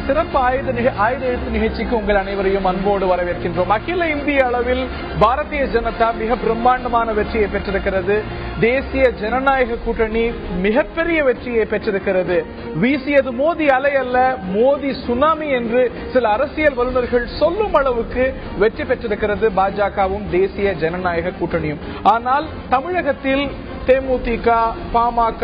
சிறப்பு ஆயுத எழுத்து நிகழ்ச்சிக்கு உங்கள் அனைவரையும் அன்போடு வரவேற்கின்றோம். அகில இந்திய அளவில் பாரதிய ஜனதா மிக பிரம்மாண்டமான வெற்றியை பெற்றிருக்கிறது. தேசிய ஜனநாயக கூட்டணி மிகப்பெரிய வெற்றியை பெற்றிருக்கிறது. வீசியது மோடி அலை அல்ல, மோடி சுனாமி என்று சில அரசியல் வல்லுநர்கள் சொல்லும் அளவுக்கு வெற்றி பெற்றிருக்கிறது பாஜகவும் தேசிய ஜனநாயக கூட்டணியும். ஆனால் தமிழகத்தில் தேமுதிக, பாமக,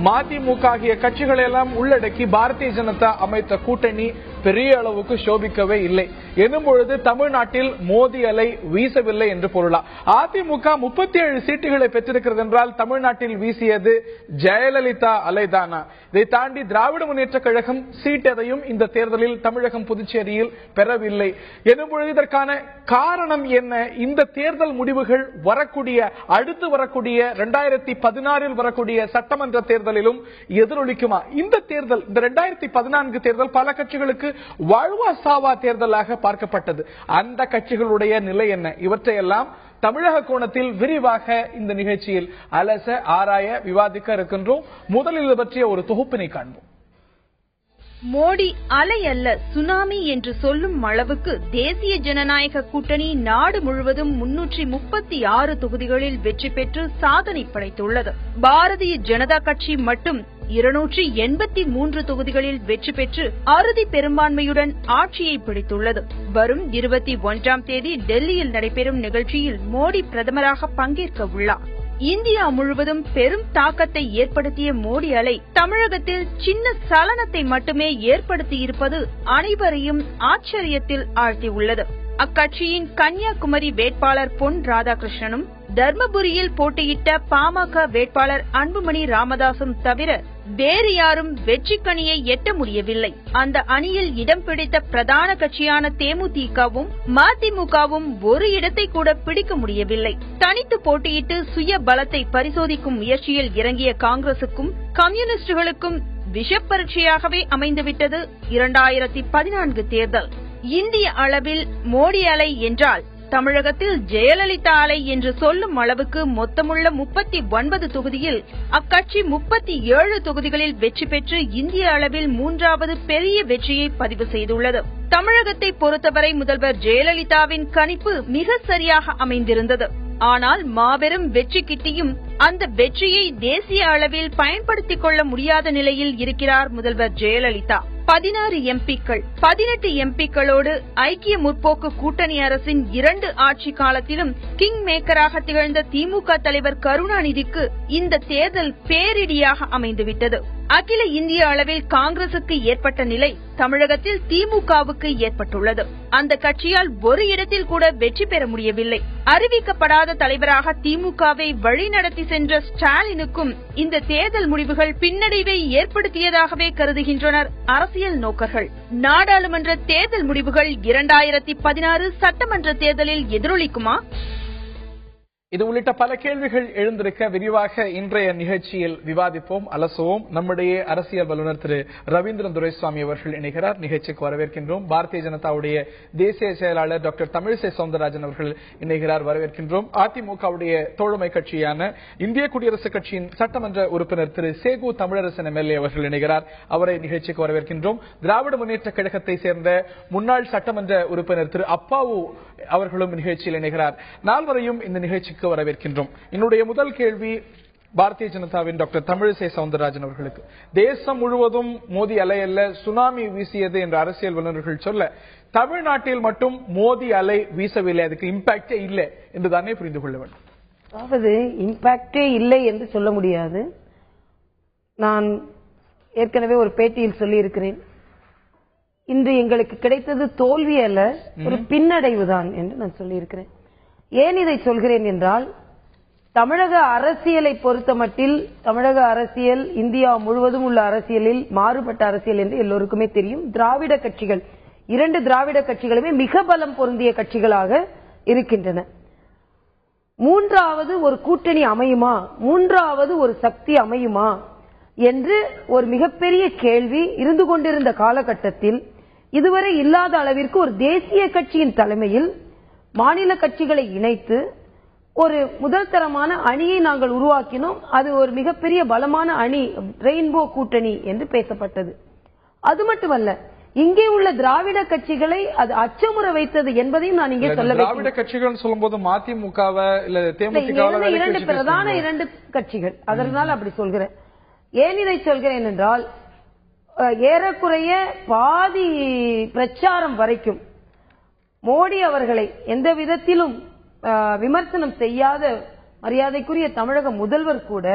மதிமுக ஆகிய கட்சிகளை எல்லாம் உள்ளடக்கி பாரதிய ஜனதா அமைத்த கூட்டணி பெரிய அளவுக்கு சோபிக்கவே இல்லை எனும் பொழுது தமிழ்நாட்டில் மோடி அலை வீசவில்லை என்று பொருளா? அதிமுக 37 சீட்டுகளை பெற்றிருக்கிறது என்றால் தமிழ்நாட்டில் வீசியது ஜெயலலிதா அலைதானா? இதை தாண்டி திராவிட முன்னேற்ற கழகம் சீட் எதையும் இந்த தேர்தலில் தமிழகம் புதுச்சேரியில் பெறவில்லை எனும் பொழுது இதற்கான காரணம் என்ன? இந்த தேர்தல் முடிவுகள் அடுத்து வரக்கூடிய 2016 வரக்கூடிய சட்டமன்ற தேர்தலிலும் எதிரொலிக்குமா? இந்த தேர்தல், இந்த 2014 தேர்தல் பல கட்சிகளுக்கு வாழ்வா சாவா தேர்தலாக பார்க்கப்பட்டது. அந்த கட்சிகளுடைய நிலை என்ன? இவற்றையெல்லாம் தமிழக கோணத்தில் விரிவாக இந்த நிகழ்ச்சியில் அலச ஆராய விவாதிக்க இருக்கின்றோம். முதலில் இது பற்றிய ஒரு தொகுப்பினை காண்போம். மோடி அலை அல்ல சுனாமி என்று சொல்லும் அளவுக்கு தேசிய ஜனநாயக கூட்டணி நாடு முழுவதும் 336 தொகுதிகளில் வெற்றி பெற்று சாதனை படைத்துள்ளது. பாரதிய ஜனதா கட்சி மட்டும் 283 தொகுதிகளில் வெற்றி பெற்று அறுதி பெரும்பான்மையுடன் ஆட்சியை பிடித்துள்ளது. வரும் 21ஆம் தேதி டெல்லியில் நடைபெறும் நிகழ்ச்சியில் மோடி பிரதமராக பங்கேற்க உள்ளார். இந்தியா முழுவதும் பெரும் தாக்கத்தை ஏற்படுத்திய மோடி அலை தமிழகத்தில் சின்ன சலனத்தை மட்டுமே ஏற்படுத்தியிருப்பது அனைவரையும் ஆச்சரியத்தில் ஆழ்த்தியுள்ளது. அக்கட்சியின் கன்னியாகுமரி வேட்பாளர் பொன் ராதாகிருஷ்ணனும் தர்மபுரியில் போட்டியிட்ட பாமக வேட்பாளர் அன்புமணி ராமதாசும் தவிர வேறு யாரும் வெற்றி கனியை எட்ட முடியவில்லை. அந்த அணியில் இடம் பிடித்த பிரதான கட்சியான தேமுதிகவும் மதிமுகவும் ஒரு இடத்தை கூட பிடிக்க முடியவில்லை. தனித்து போட்டியிட்டு சுய பலத்தை பரிசோதிக்கும் முயற்சியில் இறங்கிய காங்கிரசுக்கும் கம்யூனிஸ்டுகளுக்கும் விஷப்பரீட்சையாகவே அமைந்துவிட்டது 2014 தேர்தல். இந்திய அளவில் மோடி அலை என்றால் தமிழகத்தில் ஜெயலலிதா அலை என்று சொல்லும் அளவுக்கு மொத்தமுள்ள 39 தொகுதியில் அக்கட்சி 37 தொகுதிகளில் வெற்றி பெற்று இந்திய அளவில் 3வது பெரிய வெற்றியை பதிவு செய்துள்ளது. தமிழகத்தை பொறுத்தவரை முதல்வர் ஜெயலலிதாவின் கணிப்பு மிக சரியாக அமைந்திருந்தது. ஆனால் மாபெரும் வெற்றி கிட்டியும் அந்த வெற்றியை தேசிய அளவில் பயன்படுத்திக் கொள்ள முடியாத நிலையில் இருக்கிறார் முதல்வர் ஜெயலலிதா. 16 எம்பிக்கள் 18 எம்பிக்களோடு ஐக்கிய முற்போக்கு கூட்டணி அரசின் 2 ஆட்சி காலத்திலும் கிங் மேக்கராக திகழ்ந்த திமுக தலைவர் கருணாநிதிக்கு இந்த தேர்தல் பேரிடியாக அமைந்துவிட்டது. அகில இந்திய அளவில் காங்கிரசுக்கு ஏற்பட்ட நிலை தமிழகத்தில் திமுகவுக்கு ஏற்பட்டுள்ளது. அந்த கட்சியால் ஒரு இடத்தில் கூட வெற்றி பெற முடியவில்லை. அறிவிக்கப்படாத தலைவராக திமுகவை வழிநடத்தி சென்ற ஸ்டாலினுக்கும் இந்த தேர்தல் முடிவுகள் பின்னடைவை ஏற்படுத்தியதாகவே கருதுகின்றனர் அரசியல் நோக்கர்கள். நாடாளுமன்ற தேர்தல் முடிவுகள் 2016 சட்டமன்ற தேர்தலில் எதிரொலிக்குமா? இது உள்ளிட்ட பல கேள்விகள் எழுந்திருக்க விரிவாக இன்றைய நிகழ்ச்சியில் விவாதிப்போம், அலசுவோம். நம்முடைய அரசியல் வல்லுநர் திரு ரவீந்திரன் துரைசுவாமி அவர்கள் இணைகிறார். நிகழ்ச்சிக்கு வரவேற்கின்றோம். பாரதிய ஜனதாவுடைய தேசிய செயலாளர் டாக்டர் தமிழிசை சவுந்தரராஜன் அவர்கள் இணைகிறார், வரவேற்கின்றோம். அதிமுகவுடைய தோழமை கட்சியான இந்திய குடியரசுக் கட்சியின் சட்டமன்ற உறுப்பினர் திரு சேகு தமிழரசன் எம்எல்ஏ அவர்கள் இணைகிறார், அவரை நிகழ்ச்சிக்கு வரவேற்கின்றோம். திராவிட முன்னேற்ற கழகத்தை சேர்ந்த முன்னாள் சட்டமன்ற உறுப்பினர் திரு அப்பாவு அவர்களும் நிகழ்ச்சியில் இணைகிறார். நால்வரையும் இந்த நிகழ்ச்சிக்கு வரவேற்கின்றோம். என்னுடைய முதல் கேள்வி பாரதிய ஜனதாவின் டாக்டர் தமிழிசை சவுந்தரராஜன் அவர்களுக்கு. தேசம் முழுவதும் மோடி அலை அல்ல சுனாமி வீசியது என்ற அரசியல் வல்லுநர்கள் சொல்ல, தமிழ்நாட்டில் மட்டும் மோடி அலை வீசவில்லை, அதுக்கு இம்பாக்டே இல்லை என்று தானே புரிந்து கொள்ள வேண்டும்? அதாவது இம்பாக்டே இல்லை என்று சொல்ல முடியாது. நான் ஏற்கனவே ஒரு பேட்டியில் சொல்லி இருக்கிறேன், இன்று எங்களுக்கு கிடைத்தது தோல்வி அல்ல, ஒரு பின்னடைவுதான் என்று நான் சொல்லியிருக்கிறேன். ஏன் இதை சொல்கிறேன் என்றால், தமிழக அரசியலை பொறுத்தமட்டில் தமிழக அரசியல் இந்தியா முழுவதும் உள்ள அரசியலில் மாறுபட்ட அரசியல் என்று எல்லோருக்குமே தெரியும். திராவிட கட்சிகள், 2 திராவிட கட்சிகளுமே மிக பலம் பொருந்திய கட்சிகளாக இருக்கின்றன. மூன்றாவது ஒரு கூட்டணி அமையுமா, மூன்றாவது ஒரு சக்தி அமையுமா என்று ஒரு மிகப்பெரிய கேள்வி இருந்து கொண்டிருந்த காலகட்டத்தில் இதுவரை இல்லாத அளவிற்கு ஒரு தேசிய கட்சியின் தலைமையில் மாநில கட்சிகளை இணைத்து ஒரு முதல் தரமான அணியை நாங்கள் உருவாக்கினோம். அது ஒரு மிகப்பெரிய பலமான அணி, ரெயின்போ கூட்டணி என்று பேசப்பட்டது. அது மட்டுமல்ல, இங்கே உள்ள திராவிட கட்சிகளை அது அச்சமுற வைத்தது என்பதையும் நான் இங்கே சொல்ல திராவிட கட்சிகள் சொல்லும்போது மதிமுகவை இல்ல தேமுதிக இரண்டு கட்சிகள், அதனால அப்படி சொல்கிறேன். ஏன் இதை சொல்கிறேன் என்றால், ஏறக்குறைய பாதி பிரச்சாரம் வரைக்கும் மோடி அவர்களை எந்த விதத்திலும் விமர்சனம் செய்யாத மரியாதைக்குரிய தமிழக முதல்வர் கூட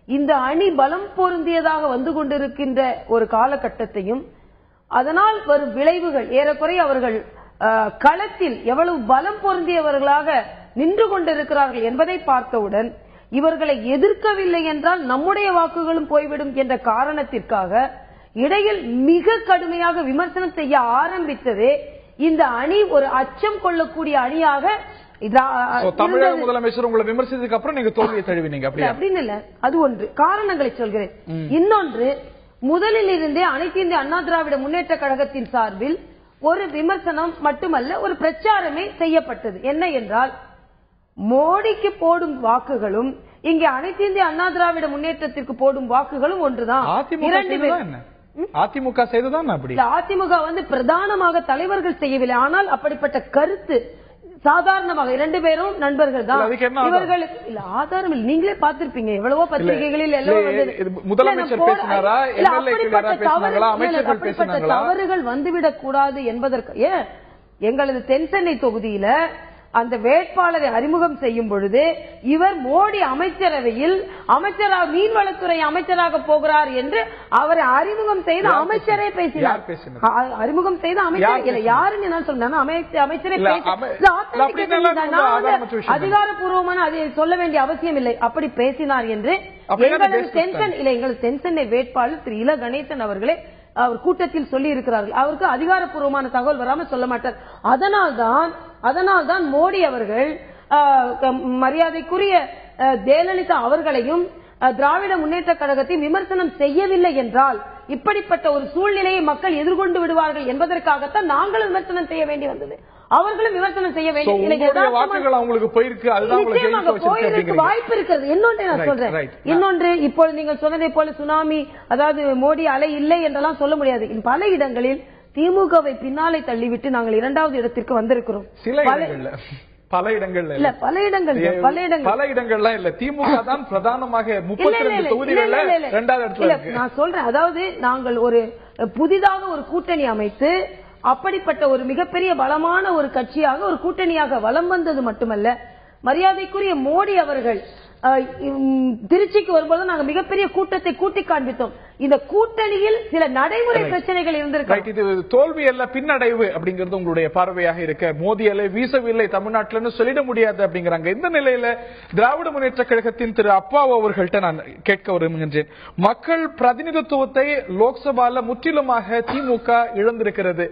இந்த அணி பலம் பொருந்தியதாக வந்து கொண்டிருக்கின்ற ஒரு காலகட்டத்தையும் அதனால் வரும் விளைவுகள் ஏறக்குறைய அவர்கள் களத்தில் எவ்வளவு பலம் பொருந்தியவர்களாக நின்று கொண்டிருக்கிறார்கள் என்பதை பார்த்தவுடன் இவர்களை எதிர்க்கவில்லை என்றால் நம்முடைய வாக்குகளும் போய்விடும் என்ற காரணத்திற்காக இடையில் மிக கடுமையாக விமர்சனம் செய்ய ஆரம்பித்ததே இந்த அணி ஒரு அச்சம் கொள்ளக்கூடிய அணியாக தமிழக முதலமைச்சர் உங்களை விமர்சித்ததுக்கு அப்புறம் நீங்க தோல்வியை தழுவினீங்க அப்படின்னு இல்ல. அது ஒன்று, காரணங்களை சொல்கிறேன். இன்னொன்று, முதலில் இருந்தே அனைத்து இந்திய அண்ணா திராவிட முன்னேற்ற கழகத்தின் சார்பில் ஒரு விமர்சனம் மட்டுமல்ல, ஒரு பிரச்சாரமே செய்யப்பட்டது. என்ன என்றால், மோடிக்கு போடும் வாக்குகளும் இங்கே அனைத்து இந்திய அண்ணா திராவிட முன்னேற்றத்திற்கு போடும் வாக்குகளும் ஒன்றுதான். அதிமுக செய்ததான் அப்படி. அதிமுக பிரதானமாக தலைவர்கள் செய்யவில்லை. ஆனால் அப்படிப்பட்ட கருத்து சாதாரணமாக இரண்டு பேரும் நண்பர்கள் தான். இவர்களுக்கு இல்ல ஆதாரம் இல்லை, நீங்களே பார்த்திருப்பீங்க எவ்வளவோ பத்திரிகைகளில் அப்படிப்பட்ட தவறுகள் வந்துவிடக் கூடாது என்பதற்கு எங்களது தென்சென்னை தொகுதியில அந்த வேட்பாளரை அறிமுகம் செய்யும் பொழுது இவர் மோடி அமைச்சரவையில் அமைச்சராக மீன்வளத்துறை அமைச்சராக போகிறார் என்று அவரை அறிமுகம் செய்த அமைச்சரே பேசினார். அறிமுகம் செய்த அமைச்சர் யாருன்னு நான் சொன்னேன், அமைச்சரே அதிகாரப்பூர்வமான அதை சொல்ல வேண்டிய அவசியம் இல்லை, அப்படி பேசினார் என்று எங்களது தென்சென்னை வேட்பாளர் திரு இல கணேசன் அவர்களே அவர் கூட்டத்தில் சொல்லி இருக்கிறார்கள். அவருக்கு அதிகாரப்பூர்வமான தகவல் வராமல் சொல்ல மாட்டார். அதனால்தான் மோடி அவர்கள் மரியாதைக்குரிய ஜெயலலிதா அவர்களையும் திராவிட முன்னேற்ற கழகத்தை விமர்சனம் செய்யவில்லை என்றால் இப்படிப்பட்ட ஒரு சூழ்நிலையை மக்கள் எதிர்கொண்டு விடுவார்கள் என்பதற்காகத்தான் நாங்களும் விமர்சனம் செய்ய வேண்டி வந்தது, அவர்களும் விமர்சனம் செய்ய வேண்டிய வாய்ப்பு இருக்கிறது. இன்னொன்று நான் சொல்றேன், இன்னொன்று இப்பொழுது நீங்கள் சொன்னதை போல சுனாமி, அதாவது மோடி அலை இல்லை என்றெல்லாம் சொல்ல முடியாது. பல இடங்களில் திமுகவை பின்னாலே தள்ளிவிட்டு நாங்கள் இரண்டாவது இடத்திற்கு வந்திருக்கிறோம். பல இடங்கள்ல இல்ல, திமுக தான் பிரதானமாக 32 தொகுதிகள்ல இரண்டாவது இடத்துல. நான் சொல்றேன், அதாவது நாங்கள் ஒரு புதிதாக ஒரு கூட்டணி அமைத்து அப்படிப்பட்ட ஒரு மிகப்பெரிய பலமான ஒரு கட்சியாக ஒரு கூட்டணியாக வலம் வந்தது மட்டுமல்ல, மரியாதைக்குரிய மோடி அவர்கள் திருச்சிக்கு வரும்போது நாங்கள் மிகப்பெரிய கூட்டத்தை கூட்டி காண்பித்தோம். இந்த கூட்டணியில் சில நடைமுறை பிரச்சனைகள் இருந்திருக்கு. இது தோல்வி அல்ல, பின்னடைவு அப்படிங்கிறது உங்களுடைய பார்வையாக இருக்க, மோடி அலை வீசவில்லை தமிழ்நாட்டில் சொல்லிட முடியாது அப்படிங்கிறாங்க. இந்த நிலையில திராவிட முன்னேற்ற கழகத்தின் திரு அப்பாவு அவர்கள்ட்ட நான் கேட்க விரும்புகின்றேன். மக்கள் பிரதிநிதித்துவத்தை லோக்சபால முற்றிலுமாக திமுக இழந்திருக்கிறது.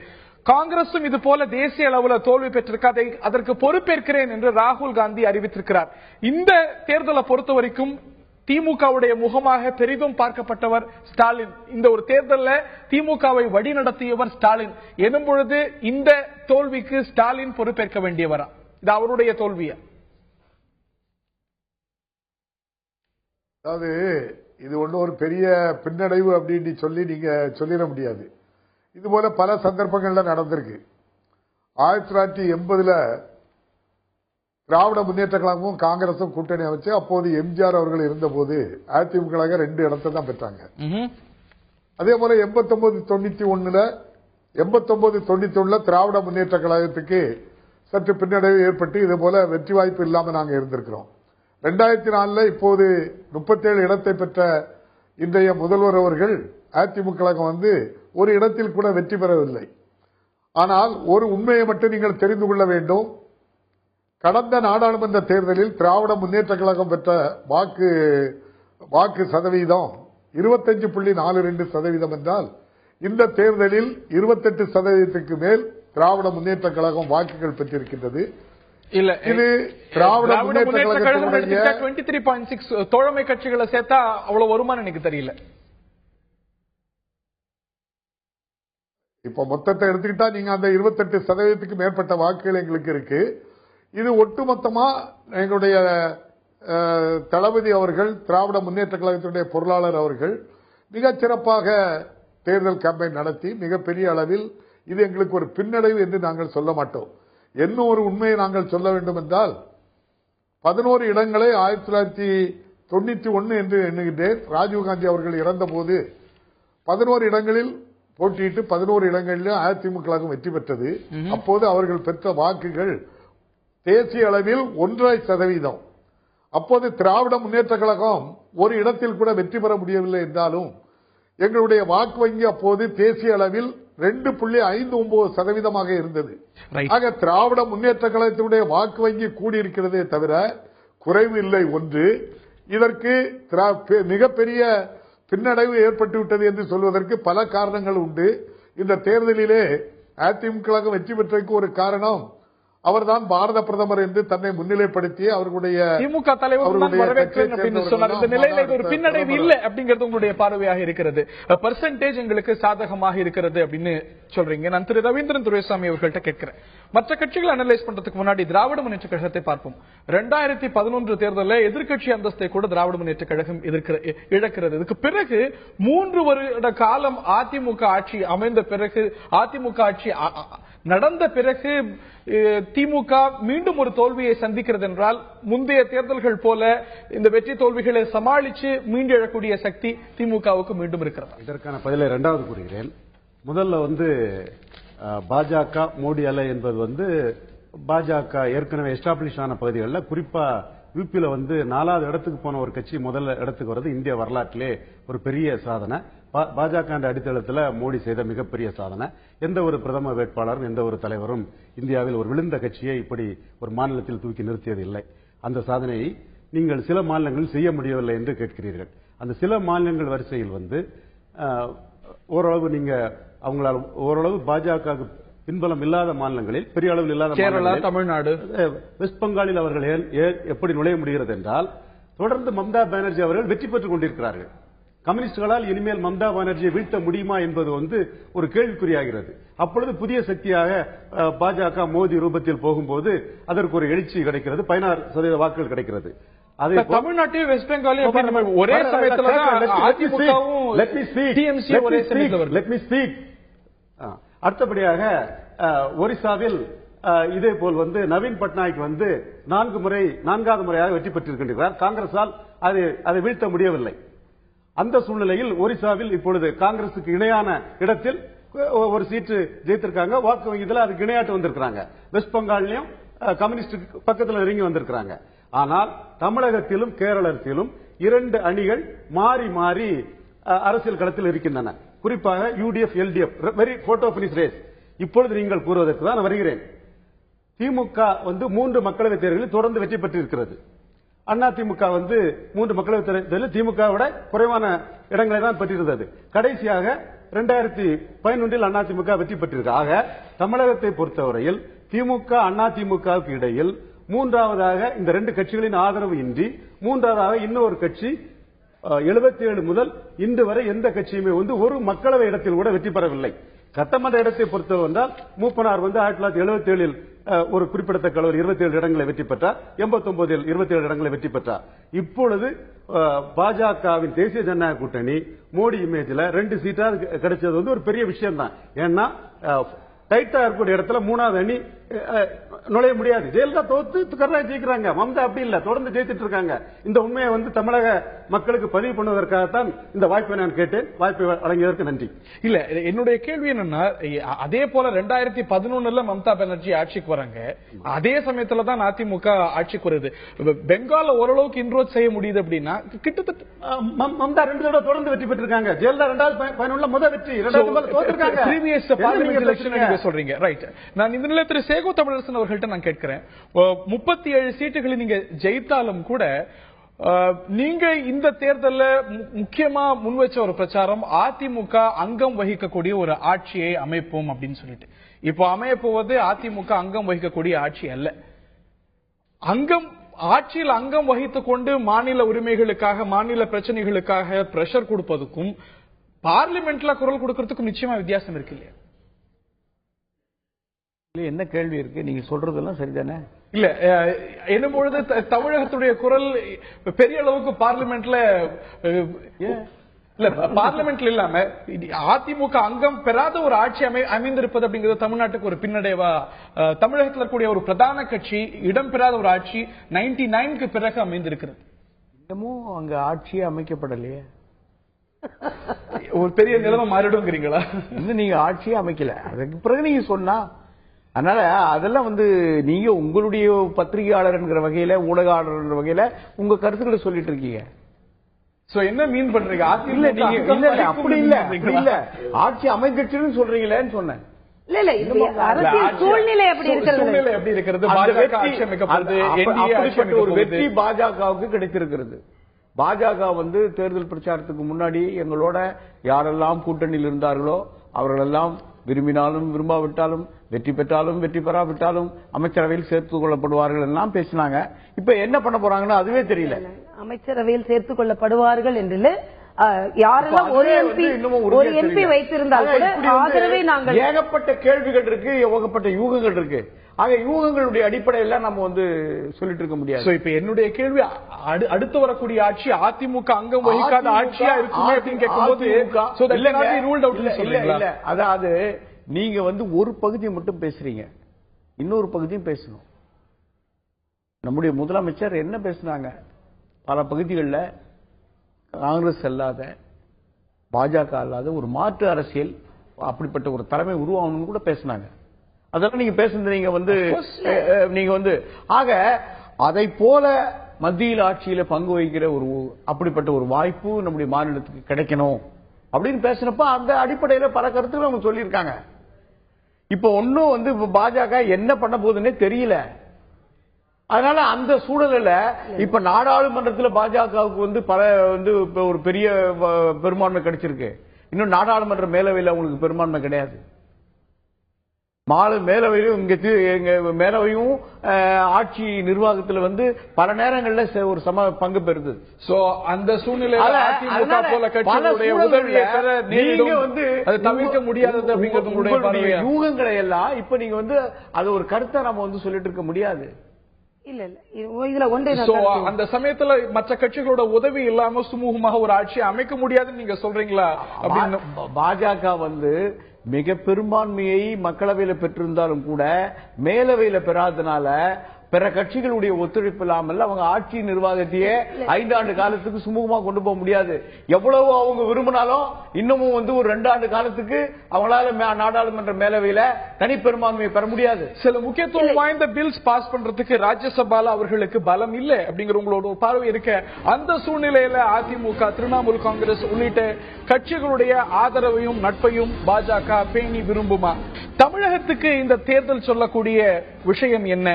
காங்கிரசும் இது போல தேசிய அளவில் தோல்வி பெற்றிருக்காது, அதற்கு பொறுப்பேற்கிறேன் என்று ராகுல் காந்தி அறிவித்திருக்கிறார். இந்த தேர்தலை பொறுத்த வரைக்கும் திமுகவுடைய முகமாக பெரிதும் பார்க்கப்பட்டவர் ஸ்டாலின். இந்த ஒரு தேர்தலில் திமுகவை வழிநடத்தியவர் ஸ்டாலின் எனும் பொழுது இந்த தோல்விக்கு ஸ்டாலின் பொறுப்பேற்க வேண்டியவரா? இது அவருடைய தோல்வியா? அதாவது இது ஒன்றும் ஒரு பெரிய பின்னடைவு அப்படின்னு சொல்லி நீங்க சொல்லிட முடியாது. இது போல பல சந்தர்ப்பங்கள்ல நடந்திருக்கு. 1980 திராவிட முன்னேற்ற கழகமும் காங்கிரசும் கூட்டணி அமைச்சு அப்போது எம்ஜிஆர் அவர்கள் இருந்தபோது அதிமுக 2 இடத்தை தான் பெற்றாங்க. அதே போல 89-91 திராவிட முன்னேற்ற கழகத்துக்கு சற்று பின்னடைவு ஏற்பட்டு இது போல வெற்றி வாய்ப்பு இல்லாம நாங்க இருந்திருக்கிறோம். 2004 இப்போது 37 இடத்தை பெற்ற இன்றைய முதல்வர் அவர்கள் அதிமுக கழகம் ஒரு இடத்தில் கூட வெற்றி பெறவில்லை. ஆனால் ஒரு உண்மையை மட்டும் நீங்கள் தெரிந்து கொள்ள வேண்டும். கடந்த நாடாளுமன்ற தேர்தலில் திராவிட முன்னேற்ற கழகம் பெற்ற வாக்கு சதவீதம் 25.42% என்றால் இந்த தேர்தலில் 28% மேல் திராவிட முன்னேற்ற கழகம் வாக்குகள் பெற்றிருக்கின்றது. இல்ல, இது திராவிட முன்னேற்ற கழகத்தினுடைய 23.6 தோழமை கட்சிகளை சேர்த்தா அவ்வளவு வருமானம் எனக்கு தெரியல. இப்ப மொத்தத்தை எடுத்துக்கிட்டா நீங்க அந்த 28% மேற்பட்ட வாக்குகள் எங்களுக்கு இருக்கு. இது ஒட்டுமொத்தமா எங்களுடைய தளபதி அவர்கள், திராவிட முன்னேற்ற கழகத்தினுடைய பொருளாளர் அவர்கள் மிகச் சிறப்பாக தேர்தல் கேம்பெயின் நடத்தி மிகப்பெரிய அளவில் இது எங்களுக்கு ஒரு பின்னடைவு என்று நாங்கள் சொல்ல மாட்டோம். என்ன ஒரு உண்மையை நாங்கள் சொல்ல வேண்டும் என்றால் 11 இடங்களை 1991 என்று எண்ணுகின்றேன். ராஜீவ்காந்தி அவர்கள் இறந்த போது 11 இடங்களில் போட்டியிட்டு 11 இடங்களில் அதிமுக வெற்றி பெற்றது. அப்போது அவர்கள் பெற்ற வாக்குகள் தேசிய அளவில் 1.5%. அப்போது திராவிட முன்னேற்ற கழகம் ஒரு இடத்தில் கூட வெற்றி பெற முடியவில்லை என்றாலும் எங்களுடைய வாக்கு வங்கி அப்போது தேசிய அளவில் 2.59% இருந்தது. ஆக திராவிட முன்னேற்ற கழகத்தினுடைய வாக்கு வங்கி கூடியிருக்கிறதே தவிர குறைவு இல்லை. ஒன்று, இதற்கு மிகப்பெரிய பின்னடைவு ஏற்பட்டுவிட்டது என்று சொல்வதற்கு பல காரணங்கள் உண்டு. இந்த தேர்தலிலே அதிமுக வெற்றி பெற்றதற்கு ஒரு காரணம் அவர்தான் பாரத பிரதமர் என்று தன்னை முன்னிலைப்படுத்தி அவர்களுடைய திமுக தலைவர் சொன்னார். இந்த நிலையில இது ஒரு பின்னடைவு இல்லை அப்படிங்கிறது உங்களுடைய பார்வையாக இருக்கிறது. பெர்சன்டேஜ் எங்களுக்கு சாதகமாக இருக்கிறது அப்படின்னு சொல்றீங்க. நான் திரு ரவீந்திரன் துரைசாமி அவர்கள்ட்ட கேட்கிறேன். மற்ற கட்சிகளை அனலைஸ் பண்றதுக்கு முன்னாடி திராவிட முன்னேற்ற கழகத்தை பார்ப்போம். 2011 தேர்தலில் எதிர்க்கட்சி அந்தஸ்தை கூட திராவிட முன்னேற்ற கழகம் இழக்கிறது. இதுக்கு பிறகு 3 வருட காலம் அதிமுக ஆட்சி அமைந்த பிறகு, அதிமுக ஆட்சி நடந்த பிறகு திமுக மீண்டும் ஒரு தோல்வியை சந்திக்கிறது என்றால் முந்தைய தேர்தல்கள் போல இந்த வெற்றி தோல்விகளை சமாளித்து மீண்டெழக்கூடிய சக்தி திமுகவுக்கு மீண்டும் இருக்கிறது. இதற்கான பதிலை இரண்டாவது கூறுகிறேன். முதல்ல பாஜக மோடி அலை என்பது பாஜக ஏற்கனவே எஸ்டாப்ளிஷ் ஆன பகுதிகளில், குறிப்பா யூபியில 4வது இடத்துக்கு போன ஒரு கட்சி முதல்ல இடத்துக்கு வர்றது இந்திய வரலாற்றிலே ஒரு பெரிய சாதனை. பாஜக அடித்தளத்தில் மோடி செய்த மிகப்பெரிய சாதனை. எந்த ஒரு பிரதம வேட்பாளரும் எந்த ஒரு தலைவரும் இந்தியாவில் ஒரு விழுந்த கட்சியை இப்படி ஒரு மாநிலத்தில் தூக்கி நிறுத்தியது இல்லை. அந்த சாதனையை நீங்கள் சில மாநிலங்களில் செய்ய முடியவில்லை என்று கேட்கிறீர்கள். அந்த சில மாநிலங்கள் வரிசையில் ஓரளவு நீங்க அவங்களால் ஓரளவு பாஜக பின்பலம் இல்லாத மாநிலங்களில், பெரிய அளவில் இல்லாத கேரளா, தமிழ்நாடு, வெஸ்ட் பெங்காலில் அவர்கள் எப்படி நுழைய முடிகிறது என்றால் தொடர்ந்து மம்தா பானர்ஜி அவர்கள் வெற்றி பெற்றுக் கொண்டிருக்கிறார்கள். கம்யூனிஸ்டுகளால் இனிமேல் மம்தா பானர்ஜியை வீழ்த்த முடியுமா என்பது ஒரு கேள்விக்குறியாகிறது. அப்பொழுது புதிய சக்தியாக பாஜக மோடி ரூபத்தில் போகும்போது அதற்கு ஒரு எழுச்சி கிடைக்கிறது, 16% வாக்குகள் கிடைக்கிறது. அதே தமிழ்நாட்டில் வெஸ்ட் பெங்காலையும் ஒரே சமயத்தில் அடுத்தபடியாக ஒரிசாவில் இதே போல் நவீன் பட்நாயக் 4வது முறையாக வெற்றி பெற்றிருக்கின்றார். காங்கிரஸால் அதை வீழ்த்த முடியவில்லை. அந்த சூழ்நிலையில் ஒரிசாவில் இப்பொழுது காங்கிரசுக்கு இணையான இடத்தில் ஒரு சீட்டு ஜெயித்திருக்காங்க. வாக்கு வங்கியில் அதுக்கு இணையாட்டு வந்திருக்கிறாங்க. வெஸ்ட் பெங்காலிலும் கம்யூனிஸ்ட் பக்கத்தில் இறங்கி வந்திருக்கிறாங்க. ஆனால் தமிழகத்திலும் கேரளத்திலும் 2 அணிகள் மாறி மாறி அரசியல் களத்தில் இருக்கின்றன. குறிப்பாக UDF, LDF, very photo finish race. இப்பொழுது நீங்கள் கூறுவதற்கு தான் வருகிறேன். திமுக 3 மக்களவைத் தேர்தலில் தொடர்ந்து வெற்றி பெற்றிருக்கிறது. அதிமுக 3 மக்களவைத் தேர்தலில் திமுக விட குறைவான இடங்களை தான் பெற்றிருந்தது. கடைசியாக 2011 அதிமுக வெற்றி பெற்றிருக்கு. ஆக தமிழகத்தை பொறுத்தவரையில் திமுக அதிமுகவுக்கு இடையில் 3வதாக இந்த 2 கட்சிகளின் ஆதரவு இன்றி 3வதாக இன்னொரு கட்சி 77 முதல் இன்று வரை எந்த கட்சியுமே ஒரு மக்களவை இடத்தில் கூட வெற்றி பெறவில்லை. சட்டமன்ற இடத்தை பொறுத்தவரை என்றால் மூப்பனார் 1977 ஒரு குறிப்பிடத்தக்க 27 இடங்களை வெற்றி பெற்றார். 89 27 இடங்களை வெற்றி பெற்றார். இப்பொழுது பாஜகவின் தேசிய ஜனநாயக கூட்டணி மோடி இமேஜ்ல 2 சீட்டாவது கிடைச்சது ஒரு பெரிய விஷயம் தான். ஏன்னா டைட்டா இருக்கக்கூடிய இடத்துல 3வது அணி நுழைய முடியாது. ஜெயலலிதா தோத்து கர்நாடகா ஜெயிக்கிறாங்க, மம்தா அப்படி இல்ல, தொடர்ந்து ஜெயித்துட்டு இருக்காங்க. இந்த உண்மையை தமிழக மக்களுக்கு பதிவு பண்ணுவதற்காகத்தான் இந்த வாய்ப்பை நான் கேட்டேன். வாய்ப்பை வழங்கியதற்கு நன்றி. இல்ல, என்னுடைய கேள்வி என்னன்னா, அதே போல 2011 மம்தா பானர்ஜி ஆட்சிக்கு வராங்க, அதே சமயத்துல தான் அதிமுக ஆட்சிக்கு வருது. பெங்கால ஓரளவுக்கு இன்ரோச் செய்ய முடியுது அப்படின்னா கிட்டத்தட்ட மம்தா 2 தடவை தொடர்ந்து வெற்றி பெற்றிருக்காங்க. ஜெயலலிதா 2011 முதல் வெற்றி, 2வது தோத்துருக்காங்க. சொல்றீங்க ரைட். நான் இந்த நிலையத்தில் சேகோ தமிழரசன் அவர்கள்ட்ட நான் கேட்கிறேன், 37 சீட்டுகளை நீங்க ஜெயித்தாலும் கூட நீங்க இந்த தேர்தலில் முக்கியமா முன்வச்ச ஒரு பிரச்சாரம் அதிமுக அங்கம் வகிக்கக்கூடிய ஒரு ஆட்சியை அமைப்போம் அப்படின்னு சொல்லிட்டு. இப்போ அமைய போவது அதிமுக அங்கம் வகிக்கக்கூடிய ஆட்சி அல்ல. ஆட்சியில் அங்கம் வகித்துக் கொண்டு மாநில உரிமைகளுக்காக, மாநில பிரச்சனைகளுக்காக பிரஷர் கொடுப்பதுக்கும் பார்லிமெண்ட்ல குரல் கொடுக்கறதுக்கும் நிச்சயமா வித்தியாசம் இருக்கு இல்லையா? என்ன கேள்வி இருக்கு? நீங்க சொல்றதெல்லாம் சரிதானே? இல்ல, என்னும்பொழுது தமிழகத்துடைய குரல் பெரிய அளவுக்கு பார்லிமெண்ட்ல இல்ல பார்லிமெண்ட்ல இல்லாம அதிமுக அங்கம் பெறாத ஒரு ஆட்சி அமைந்திருப்பது அப்படிங்கிறது தமிழ்நாட்டுக்கு ஒரு பின்னடைவா? தமிழகத்தில் இருக்கக்கூடிய ஒரு பிரதான கட்சி இடம் பெறாத ஒரு ஆட்சி 99க்கு பிறகு அமைந்திருக்கிறது. இன்னமும் அங்க ஆட்சியே அமைக்கப்படலையே. ஒரு பெரிய நிலைமை மாறிடுங்கிறீங்களா? இன்னும் நீங்க ஆட்சியே அமைக்கல, அதுக்கு பிறகு நீங்க சொன்னா. அதனால அதெல்லாம் நீங்க உங்களுடைய பத்திரிகையாளர் என்கிற வகையில, ஊடகயாளர் என்கிற வகையில உங்க கருத்துக்களை சொல்லிட்டு இருக்கீங்க. என்ன மீன் பண்றீங்க? இல்ல நீங்க அப்படி இல்ல ஆட்சி அமைக்கட்சின்னு சொல்றீங்களேன்னு சொன்னேன். அரசியல் சூழ்நிலை எப்படி இருக்கிறது? ஒரு வெற்றி பாஜகவுக்கு கிடைத்திருக்கிறது. பாஜக தேர்தல் பிரச்சாரத்துக்கு முன்னாடி எங்களோட யாரெல்லாம் கூட்டணியில் இருந்தார்களோ அவர்களெல்லாம் விரும்பினாலும் விரும்பாவிட்டாலும், வெற்றி பெற்றாலும் வெற்றி பெறாவிட்டாலும் அமைச்சரவையில் சேர்த்துக் கொள்ளப்படுவார்கள் எல்லாம் பேசினாங்க. இப்ப என்ன பண்ண போறாங்கன்னு அதுவே தெரியல. அமைச்சரவையில் சேர்த்துக் கொள்ளப்படுவார்கள் என்று யாரெல்லாம் ஒரு எம்பி வைத்திருந்தால் ஆதரவை நாங்கள் ஏகப்பட்ட கேள்விகள் இருக்கு, ஏகப்பட்ட யூகங்கள் இருக்கு. ஆக யூகங்களுடைய அடிப்படையில நம்ம சொல்லிட்டு இருக்க முடியாது. இப்ப என்னுடைய கேள்வி, அடுத்து வரக்கூடிய ஆட்சி அதிமுக அங்கம் வகிக்காத ஆட்சியா இருக்குமே அப்படின்னு கேட்கும்போது இல்ல, அதாவது நீங்க ஒரு பகுதியை மட்டும் பேசுறீங்க, இன்னொரு பகுதியும் பேசணும். நம்முடைய முதலமைச்சர் என்ன பேசினாங்க? பல பகுதிகளில் காங்கிரஸ் அல்லாத, பாஜக அல்லாத ஒரு மாற்று அரசியல், அப்படிப்பட்ட ஒரு தலைமை உருவாகணும்னு கூட பேசினாங்க. அதெல்லாம் நீங்க பேசுனது நீங்க ஆக அதை போல மத்தியில் ஆட்சியில பங்கு வகிக்கிற ஒரு அப்படிப்பட்ட ஒரு வாய்ப்பு நம்முடைய மாநிலத்துக்கு கிடைக்கணும் அப்படின்னு பேசினப்ப அந்த அடிப்படையில பல கருத்துக்கள் அவங்க சொல்லியிருக்காங்க. இப்ப ஒன்னும் பாஜக என்ன பண்ண போகுதுன்னே தெரியல. அதனால அந்த சூழலில் இப்ப நாடாளுமன்றத்தில் பாஜகவுக்கு பல ஒரு பெரிய பெரும்பான்மை கிடைச்சிருக்கு. இன்னும் நாடாளுமன்ற மேலவையில் அவங்களுக்கு பெரும்பான்மை கிடையாது. மேலவையும் மேலவையும் ஆட்சி நிர்வாகத்தில் பல நேரங்களில் ஒரு சம பங்கு பெறுது. சோ அந்த சூழ்நிலையில அதிமுக போல கட்சிகளுடைய உதவியை பெற அது தவிர்க்க முடியாதது அப்படிங்கிறது யூகங்களை எல்லாம் இப்ப நீங்க அது ஒரு கருத்தை நம்ம சொல்லிட்டு இருக்க முடியாது. அந்த சமயத்துல மற்ற கட்சிகளோட உதவி இல்லாம சுமூகமாக ஒரு ஆட்சியை அமைக்க முடியாதுன்னு நீங்க சொல்றீங்களா? பாஜக மிக பெரும்பான்மையை மக்களவையில் பெற்றிருந்தாலும் கூட மேலவையில் பெறாதனால பிற கட்சிகளுடைய ஒத்துழைப்பு இல்லாமல் அவங்க ஆட்சி நிர்வாகத்தையே 5 ஆண்டு காலத்துக்கு சுமூகமா கொண்டு போக முடியாது. எவ்வளவு அவங்க விரும்பினாலும் இன்னமும் ஒரு 2 ஆண்டு காலத்துக்கு அவங்களால நாடாளுமன்ற மேலவையில தனி பெரும்பான்மையை பெற முடியாது. சில முக்கியத்துவம் வாய்ந்த பில்ஸ் பாஸ் பண்றதுக்கு ராஜ்யசபால அவர்களுக்கு பலம் இல்லை அப்படிங்கிற உங்களோட ஒரு பார்வை இருக்க, அந்த சூழ்நிலையில அதிமுக, திரிணாமுல் காங்கிரஸ் உள்ளிட்ட கட்சிகளுடைய ஆதரவையும் நட்பையும் பாஜக பேணி விரும்புமா? தமிழகத்துக்கு இந்த தேர்தல் சொல்லக்கூடிய விஷயம் என்ன?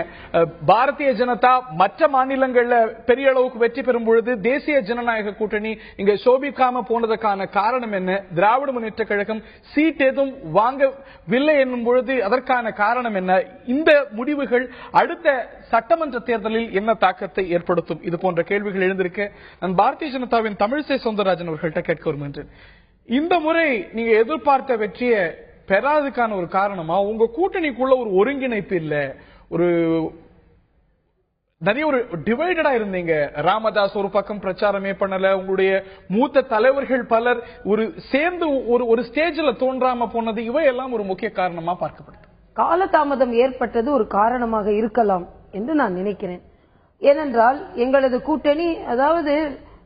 பாரதிய ஜனதா மற்ற மாநிலங்கள்ல பெரிய அளவுக்கு வெற்றி பெறும் பொழுது தேசிய ஜனநாயக கூட்டணி இங்க சோபிக்காம போனதுக்கான காரணம் என்ன? திராவிட முன்னேற்ற கழகம் சீட் எதுவும் வாங்கவில்லை என்னும் பொழுது அதற்கான காரணம் என்ன? இந்த முடிவுகள் அடுத்த சட்டமன்ற தேர்தலில் என்ன தாக்கத்தை ஏற்படுத்தும்? இது போன்ற கேள்விகள் எழுந்திருக்க நான் பாரதிய ஜனதாவின் தமிழிசை சவுந்தரராஜன் அவர்கள்ட்ட கேட்க விரும்புகின்றேன். இந்த முறை நீங்க எதிர்பார்த்த வெற்றியை பெறாததுக்கான ஒரு காரணமா உங்க கூட்டணிக்குள்ள ஒரு ஒருங்கிணைப்பு இல்ல, ஒரு நிறைய ஒரு டிவைடடா இருந்தீங்க. ராமதாஸ் ஒரு பக்கம் பிரச்சாரமே பண்ணல, உங்களுடைய மூத்த தலைவர்கள் பலர் ஒரு சேர்ந்து ஒரு ஸ்டேஜ்ல தோன்றாம போனது, இவையெல்லாம் ஒரு முக்கிய காரணமா பார்க்கப்படுது. காலதாமதம் ஏற்பட்டது ஒரு காரணமாக இருக்கலாம் என்று நான் நினைக்கிறேன். ஏனென்றால் எங்களது கூட்டணி, அதாவது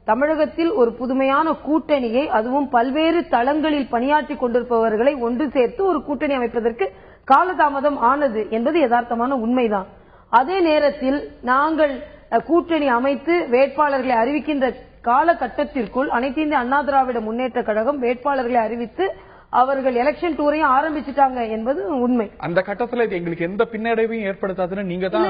தமிழகத்தில் ஒரு புதுமையான கூட்டணியை, அதுவும் பல்வேறு தளங்களில் பணியாற்றி கொண்டிருப்பவர்களை ஒன்று சேர்த்து ஒரு கூட்டணி அமைப்பதற்கு காலதாமதம் ஆனது என்பது யதார்த்தமான உண்மைதான். அதே நேரத்தில் நாங்கள் கூட்டணி அமைத்து வேட்பாளர்களை அறிவிக்கின்ற காலகட்டத்திற்குள் அனைத்து இந்திய அண்ணா திராவிட முன்னேற்ற கழகம் வேட்பாளர்களை அறிவித்து அவர்கள் எலெக்ஷன் டூரையும் ஆரம்பிச்சுட்டாங்க என்பது உண்மை. அந்த கட்டத்தில் எங்களுக்கு எந்த பின்னடைவையும் ஏற்படுத்தாதுன்னு நீங்க தான்.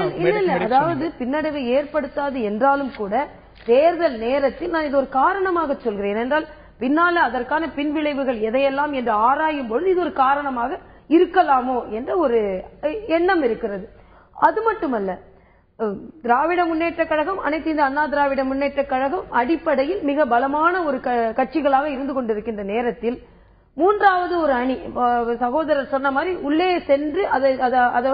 அதாவது பின்னடைவை ஏற்படுத்தாது என்றாலும் கூட தேர்தல் நேரத்தில் நான் இது ஒரு காரணமாக சொல்கிறேன். என்றால் பின்னால அதற்கான பின்விளைவுகள் எதையெல்லாம் என்று ஆராயும் பொழுது இது ஒரு காரணமாக இருக்கலாமோ என்ற ஒரு எண்ணம் இருக்கிறது. அது மட்டுமல்ல, திராவிட முன்னேற்ற கழகம், அனைத்து இந்திய அண்ணா திராவிட முன்னேற்ற கழகம் அடிப்படையில் மிக பலமான ஒரு கட்சிகளாக இருந்து கொண்டிருக்கின்ற நேரத்தில் மூன்றாவது ஒரு அணி, சகோதரர் சொன்ன மாதிரி உள்ளே சென்று அதை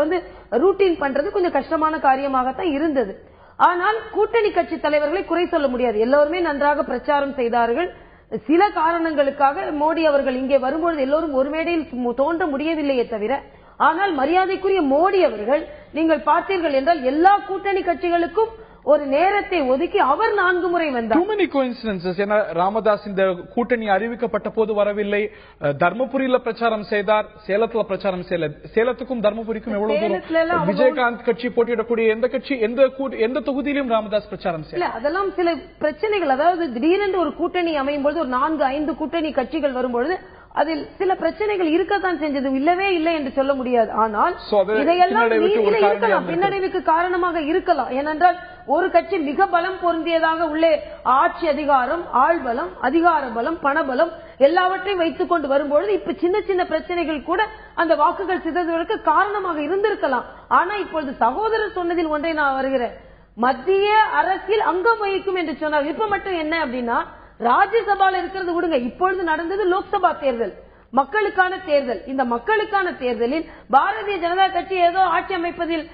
ரூட்டீன் பண்றது கொஞ்சம் கஷ்டமான காரியமாகத்தான் இருந்தது. ஆனால் கூட்டணி கட்சி தலைவர்களை குறை சொல்ல முடியாது. எல்லோருமே நன்றாக பிரச்சாரம் செய்தார்கள். சில காரணங்களுக்காக மோடி அவர்கள் இங்கே வரும்பொழுது எல்லோரும் ஒரு மேடையில் தோன்ற முடியவில்லையே தவிர, ஆனால் மரியாதைக்குரிய மோடி அவர்கள் நீங்கள் பார்த்தீர்கள் என்றால் எல்லா கூட்டணி கட்சிகளுக்கும் ஒரு நேரத்தை ஒதுக்கி அவர் 4 முறை வந்தார். Too many coincidences. ஏன்னா ராமதாஸ் இந்த கூட்டணி அறிவிக்கப்பட்ட போது வரவில்லை, தர்மபுரியில பிரச்சாரம் செய்தார், சேலத்துல பிரச்சாரம் செய்யல. சேலத்துக்கும் தர்மபுரிக்கும் எவ்வளவு தூரம்? விஜயகாந்த் கட்சி போட்டியிடக்கூடிய எந்த கட்சி எந்த தொகுதியிலும் ராமதாஸ் பிரச்சாரம் செய்யல. அதெல்லாம் சில பிரச்சனைகள். அதாவது திடீரென்று ஒரு கூட்டணி அமையும் பொழுது ஒரு 4-5 கூட்டணி கட்சிகள் வரும்பொழுது அதில் சில பிரச்சனைகள் இருக்கத்தான் செஞ்சது, இல்லவே இல்லை என்று சொல்ல முடியாது. ஆனால் இதையெல்லாம் பின்னடைவுக்கு காரணமாக இருக்கலாம். ஏனென்றால் ஒரு கட்சி மிக பலம் பொருந்தியதாக உள்ளே ஆட்சி அதிகாரம், ஆள்பலம், அதிகார பலம், பணபலம் எல்லாவற்றையும் வைத்துக் கொண்டு வரும்பொழுது இப்ப சின்ன சின்ன பிரச்சனைகள் கூட அந்த வாக்குகள் சிதறுவதற்கு காரணமாக இருந்திருக்கலாம். ஆனா இப்பொழுது சகோதரர் சொன்னதில் ஒன்றை நான் வருகிறேன். மத்திய அரசில் அங்கம் வகிக்கும் என்று சொன்னார். இப்ப மட்டும் என்ன அப்படின்னா, ராஜ்யசபால இருக்கிறது விடுங்க, இப்பொழுது நடந்தது லோக்சபா தேர்தல், மக்களுக்கான தேர்தல். இந்த மக்களுக்கான தேர்தலில் பாரதிய ஜனதா கட்சி ஏதோ ஆட்சி அமைப்பதில்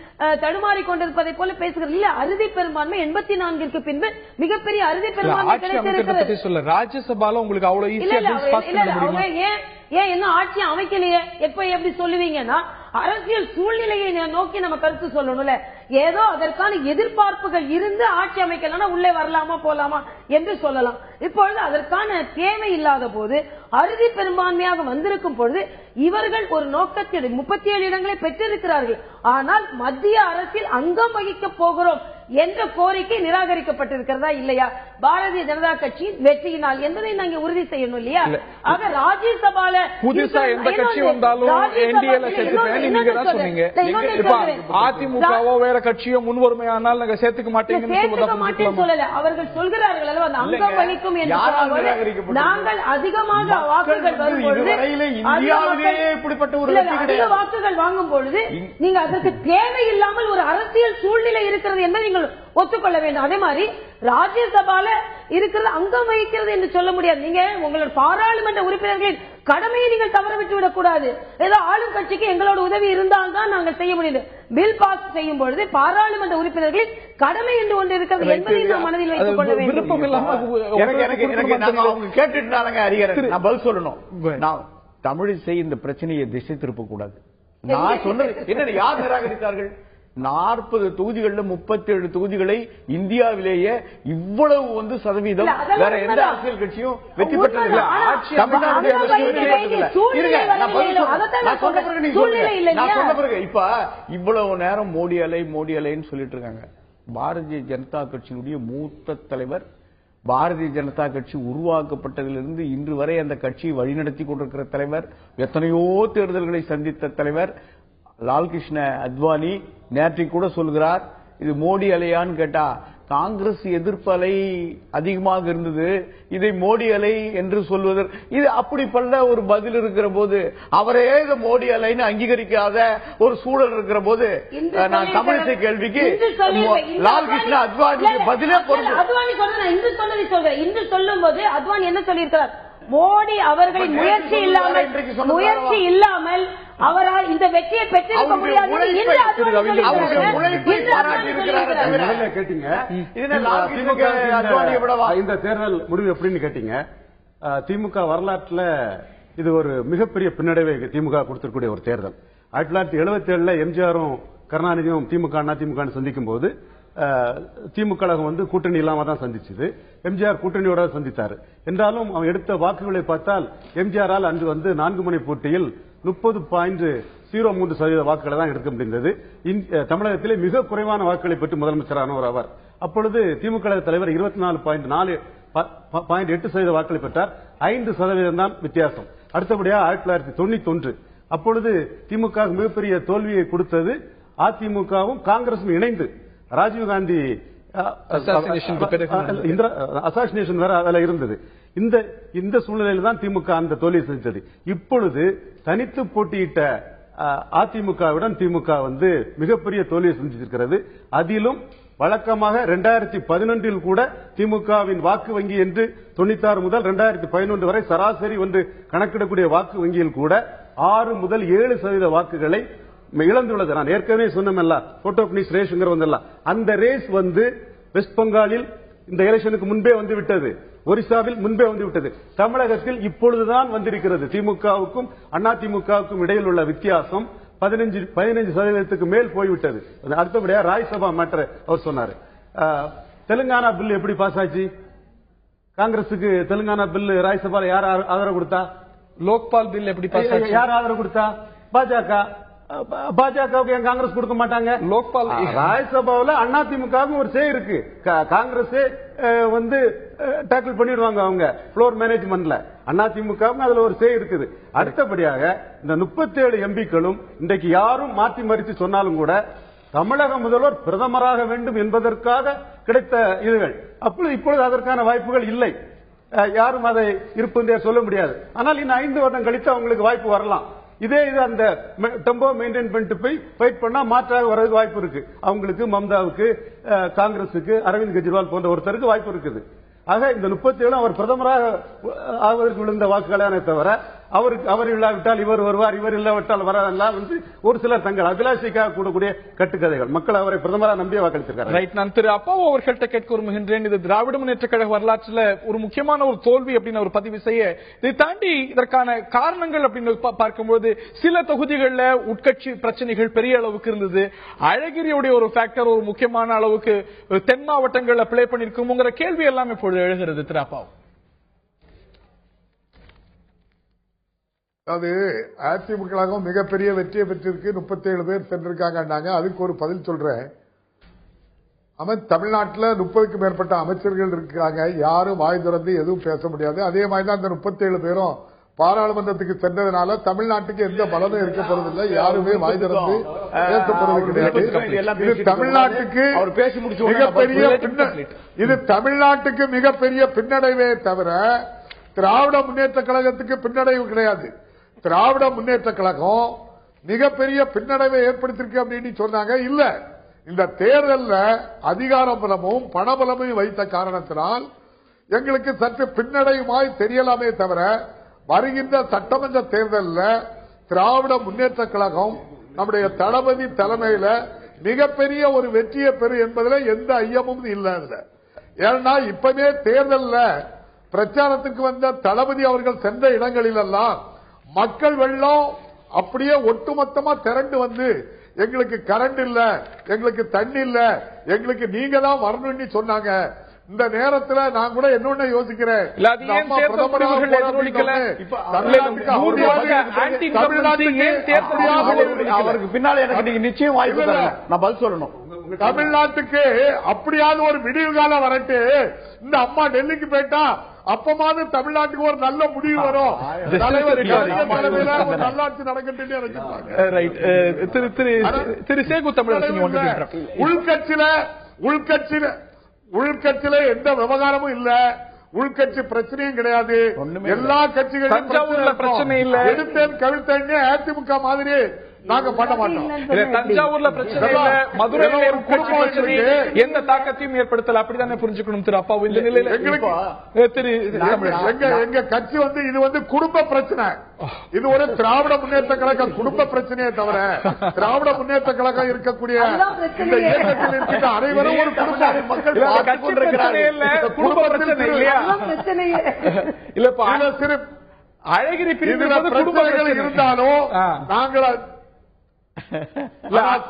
தடுமாறி கொண்டிருப்பதை போல பேசுகிறது. இல்ல, அறுதி பெரும்பான்மை 84ற்கு பின்பு மிகப்பெரிய அறுதி பெரும்பான்மை கிடைத்திருக்கிறது. ராஜ்யசபால உங்களுக்கு அவ்வளவு ஏன் என்ன ஆட்சி அமைக்கலையே எப்ப எப்படி சொல்லுவீங்கன்னா, அரசியல் சூழ்நிலையை நோக்கி நம்ம கருத்து சொல்லணும்ல. ஏதோ அதற்கான எதிர்பார்ப்புகள் இருந்து ஆட்சி அமைக்கலன்னா உள்ளே வரலாமா போலாமா என்று சொல்லலாம். இப்பொழுது அதற்கான தேவை இல்லாத போது அறுதி பெரும்பான்மையாக வந்திருக்கும் பொழுது இவர்கள் ஒரு நோக்கத்தில் 37 இடங்களை பெற்றிருக்கிறார்கள். ஆனால் மத்திய அரசில் அங்கம் வகிக்க போகிறோம் என்ற கோரிக்கை நிராகரிக்கப்பட்டிருக்கிறதா இல்லையா பாரதிய ஜனதா கட்சியின் வெற்றியினால் என்பதை நாங்க உறுதி செய்யணும் இல்லையா? ஆக ராஜ்யசபால புதுசா எந்த கட்சி வந்தாலும் அதிமுகவோ வேற கட்சியோ முன்வருமையானால் நாங்க சேர்த்துக்க மாட்டேங்க சொல்லல. அவர்கள் சொல்கிறார்கள் அல்லவா, அந்த அங்கம் வகிக்கும் என்று நாங்கள் அதிகமாக வாக்குகள் வரும்பொழுது அதிக வாக்குகள் வாங்கும் பொழுது நீங்க அதற்கு தேவையில்லாமல் ஒரு அரசியல் சூழ்நிலை இருக்கிறது என்பதை நீங்கள் ஒத்துக்கொள்ள வேண்டும். அதே மாதிரி ராஜ்யசபால இருக்கிறது அங்கம் வகிக்கிறது என்று சொல்ல முடியாது. நீங்க உங்களோட பாராளுமன்ற உறுப்பினர்களின் கடமையை நீங்கள் தவற விட்டு விடக் கூடாது. ஏதோ ஆளும் கட்சிக்கு எங்களோட உதவி இருந்தால்தான் நாங்கள் செய்ய முடியும். பில் பாஸ் செய்யும் பொழுது பாராளுமன்ற உறுப்பினர்களின் கடமை என்று ஒன்று இருக்கிறது என்பதை நாம் மனதில் வைத்துக் கொள்ள வேண்டும். நான் பதில் சொல்லணும். நான் தமிழிசை இந்த பிரச்சனையை திசை திருப்ப கூடாது. நான் சொன்னது என்ன, யார் நிராகரித்தார்கள்? 40 தொகுதிகளில் 37 தொகுதிகளை இந்தியாவிலேயே இவ்வளவு சதவீதம் வேற எந்த அரசியல் கட்சியும் வெற்றி பெற்றதில்லை. இப்ப இவ்வளவு நேரம் மோடி அலை மோடி அலைன்னு சொல்லிட்டு இருக்காங்க. பாரதிய ஜனதா கட்சியினுடைய மூத்த தலைவர், பாரதிய ஜனதா கட்சி உருவாக்கப்பட்டதிலிருந்து இன்று வரை அந்த கட்சியை வழிநடத்தி கொண்டிருக்கிற தலைவர், எத்தனையோ தேர்தல்களை சந்தித்த தலைவர் லால்கிருஷ்ண அத்வானி நேற்றைக்கு கூட சொல்கிறார், இது மோடி அலையான்னு கேட்டா காங்கிரஸ் எதிர்ப்பு அலை அதிகமாக இருந்தது, இதை மோடி அலை என்று சொல்வதற்கு இது அப்படிப்பட்ட ஒரு பதில் இருக்கிற போது, அவரே இது மோடி அலைன்னு அங்கீகரிக்காத ஒரு சூழல் இருக்கிற போது நான் தமிழிசை கேள்விக்கு லால்கிருஷ்ண அத்வானிக்கு பதிலே இன்று சொல்லும் போது அத்வானி என்ன சொல்லியிருக்கிறார்? மோடி அவர்களின் முயற்சி இல்லாமல் அவரால் இந்த வெற்றியை பெற்றிருக்க முடியாது. இந்த தேர்தல் முடிவு எப்படின்னு கேட்டீங்க. திமுக வரலாற்றுல இது ஒரு மிகப்பெரிய பின்னடைவை திமுக கொடுத்திருக்கூடிய ஒரு தேர்தல். 1977 எம்ஜிஆரும் கருணாநிதியும் திமுக அதிமுக சந்திக்கும் போது திமுக கூட்டணி இல்லாம தான் சந்திச்சது. எம்ஜிஆர் கூட்டணியோட சந்தித்தார். என்றாலும் அவன் எடுத்த வாக்குகளை பார்த்தால் எம்ஜிஆரால் அன்று 4 முனை போட்டியில் 30.03% வாக்குகளை தான் எடுக்க முடிந்தது. தமிழகத்திலே மிக குறைவான வாக்குகளை பெற்று முதலமைச்சரானவர் அவர். அப்பொழுது திமுக தலைவர் 24.8% வாக்குகளை பெற்றார். 5% தான் வித்தியாசம். அடுத்தபடியாக 1991 அப்பொழுது திமுக மிகப்பெரிய தோல்வியை கொடுத்தது. அதிமுகவும் காங்கிரசும் இணைந்து ராஜீவ்காந்தி அசாசினேஷன் வேற அதில் இருந்தது. இந்த சூழ்நிலையில் தான் திமுக அந்த தோல்வியை சந்தித்தது. இப்பொழுது தனித்து போட்டியிட்ட அதிமுகவுடன் திமுக மிகப்பெரிய தோல்வியை சந்தித்திருக்கிறது. அதிலும் வழக்கமாக 2011 கூட திமுகவின் வாக்கு வங்கி என்று 96 முதல் 2011 வரை சராசரி ஒன்று கணக்கிடக்கூடிய வாக்கு வங்கியில் கூட 6 முதல் 7% வாக்குகளை இழந்துள்ளது. நான் ஏற்கனவே சொன்னமல்ல, போட்டோ பினிஷ் ரேஸ்ங்கிற அந்த ரேஸ் வெஸ்ட் பெங்காலில் இந்த எலெக்ஷனுக்கு முன்பே வந்து விட்டது. ஒரிசாவில் முன்பே வந்து விட்டது. தமிழகத்தில் இப்பொழுதுதான் வந்திருக்கிறது. திமுகவுக்கும் அதிமுகவுக்கும் இடையில் உள்ள வித்தியாசம் 15% மேல் போய்விட்டது. அடுத்தபடியா ராஜ்யசபா மேட்டர் அவர் சொன்னார். தெலுங்கானா பில் எப்படி பாஸ் ஆச்சு? காங்கிரசுக்கு தெலுங்கானா பில் ராஜ்யசபால யார் ஆதரவு கொடுத்தா? லோக்பால் பில் எப்படி பாஸ் ஆச்சு? யார் ஆதரவு கொடுத்தா? பாஜகவுக்கு ஏன் காங்கிரஸ் கொடுக்க மாட்டாங்க? லோக்பால் ராஜ்யசபாவில் அதிமுகவுக்கு ஒரு சே இருக்கு. காங்கிரஸ் வந்து டேக்கிள் பண்ணிடுவாங்க அவங்க ஃப்ளோர் மேனேஜ்மெண்ட்ல. அதிமுகவுக்கு அதுல ஒரு சே இருக்குது. அடுத்தபடியாக இந்த 37 எம்பிக்களும் இன்றைக்கு யாரும் மாற்றி மறித்து சொன்னாலும் கூட தமிழக முதல்வர் பிரதமராக வேண்டும் என்பதற்காக கிடைத்த இதுகள். இப்பொழுது அதற்கான வாய்ப்புகள் இல்லை. யாரும் அதை இருப்பதே சொல்ல முடியாது. ஆனால் இன்னும் 5 வருடம் கழித்து அவங்களுக்கு வாய்ப்பு வரலாம். இதே இது அந்த டெம்போ மெயின்டைன் பண்ணிட்டு போய் ஃபைட் பண்ணா மாற்றாக வரதுக்கு வாய்ப்பு இருக்கு. அவங்களுக்கு, மம்தாவுக்கு, காங்கிரசுக்கு, அரவிந்த் கெஜ்ரிவால் போன்ற ஒருத்தருக்கு வாய்ப்பு இருக்குது. ஆக இந்த 37 அவர் பிரதமராக ஆவதற்கு விழுந்த வாக்குகளானே தவிர அவர் இல்லாவிட்டால் இவர் வருவார், இவர் இல்லாவிட்டால் வரலாம் வந்து ஒரு சிலர் தங்கள் அபிலாஷைக்காக கூடக்கூடிய கட்டுக்கதைகள். மக்கள் அவரை பிரதமராக நம்பிய வாக்களித்திருக்காங்க. ரைட். நான் திரு அப்பாவு அவர்கள்ட்ட கேட்க விரும்புகின்றேன். இது திராவிட முன்னேற்ற கழக வரலாற்றில் ஒரு முக்கியமான ஒரு தோல்வி அப்படின்னு ஒரு பதிவு செய்ய, இதை தாண்டி இதற்கான காரணங்கள் அப்படின்னு பார்க்கும்போது சில தொகுதிகளில் உட்கட்சி பிரச்சனைகள் பெரிய அளவுக்கு இருந்தது. அழகிரியுடைய ஒரு ஃபேக்டர் ஒரு முக்கியமான அளவுக்கு தென் மாவட்டங்களில் பிளே பண்ணிருக்குங்கிற கேள்வி எல்லாம் இப்பொழுது எழுகிறது. திரு அப்பாவு, அது அதிமுக மிகப்பெரிய வெற்றியை பெற்றிருக்கு. 37 பேர் சென்றிருக்காங்க. அதுக்கு ஒரு பதில் சொல்றேன். தமிழ்நாட்டில் 30க்கும் மேற்பட்ட அமைச்சர்கள் இருக்காங்க. யாரும் வாய் திறந்து எதுவும் பேச முடியாது. அதே மாதிரி தான் இந்த 37 பேரும் பாராளுமன்றத்துக்கு சென்றதுனால தமிழ்நாட்டுக்கு எந்த பலனும் இருக்க போறதில்லை. யாருமே வாய் திறந்து பேச போறது கிடையாது. இது தமிழ்நாட்டுக்கு மிகப்பெரிய பின்னடைவே தவிர திராவிட முன்னேற்ற கழகத்துக்கு பின்னடைவு கிடையாது. திராவிட முன்னேற்ற கழகம் மிகப்பெரிய பின்னடைவை ஏற்படுத்தியிருக்கு அப்படின்னு சொன்னாங்க. இல்ல, இந்த தேர்தலில் அதிகார பலமும் பணபலமும் வைத்த காரணத்தினால் எங்களுக்கு சற்று பின்னடைவுமாய் தெரியலாமே தவிர வருகின்ற சட்டமன்ற தேர்தலில் திராவிட முன்னேற்ற கழகம் நம்முடைய தளபதி தலைமையில் மிகப்பெரிய ஒரு வெற்றியை பெறும் என்பதில் எந்த ஐயமும் இல்லை. ஏன்னா இப்பவே தேர்தலில் பிரச்சாரத்துக்கு வந்த தளபதி அவர்கள் சென்ற இடங்களில் எல்லாம் மக்கள் வெள்ளம் அப்படியே ஒட்டுமொத்தமா திரண்டு வந்து எங்களுக்கு கரண்ட் இல்ல, எங்களுக்கு தண்ணி இல்ல, எங்களுக்கு நீங்க தான் வரணும்னு சொன்னாங்க. இந்த நேரத்தில் நான் கூட என்னொன்னு யோசிக்கிறேன், அவருக்கு பின்னால எனக்கு நீங்க நிச்சயம் வாய்ப்பு நான் பதில் சொல்லணும். தமிழ்நாட்டுக்கு அப்படியாவது ஒரு விடிவு காலம் வரட்டு. இந்த அம்மா டெல்லிக்கு போயிட்டா அப்பமாவது தமிழ்நாட்டுக்கு ஒரு நல்ல முடிவு வரும். தலைவர் நல்லாட்சி நடக்கட்டும். உள்கட்சியில எந்த விவகாரமும் இல்ல, உள்கட்சி பிரச்சனையும் கிடையாது. எல்லா கட்சிகளும் பிரச்சனை இல்ல. எடுத்தேன் கவிழ்த்தேன் அதிமுக மாதிரி நாங்க பண்ண மாட்டோம். தஞ்சாவூர்ல பிரச்சனை இல்ல, மதுரையில எந்த தாக்கத்தையும் ஏற்படுத்தல. அப்படித்தானே புரிஞ்சுக்கணும் திரு அப்பாவு. இந்த நிலையில எங்க கட்சி இது குடும்ப பிரச்சனை. இது ஒரு திராவிட முன்னேற்ற கழகம் குடும்ப பிரச்சனையே தவிர திராவிட முன்னேற்ற கழகம் இருக்கக்கூடிய இந்த இயக்கத்தில் இருக்கின்ற அனைவரும் ஒரு குடும்ப மக்கள் குடும்ப பிரச்சனை இல்லையா? இல்ல, சிறு அழகிரி பிரச்சனைகள் இருந்தாலும் நாங்கள்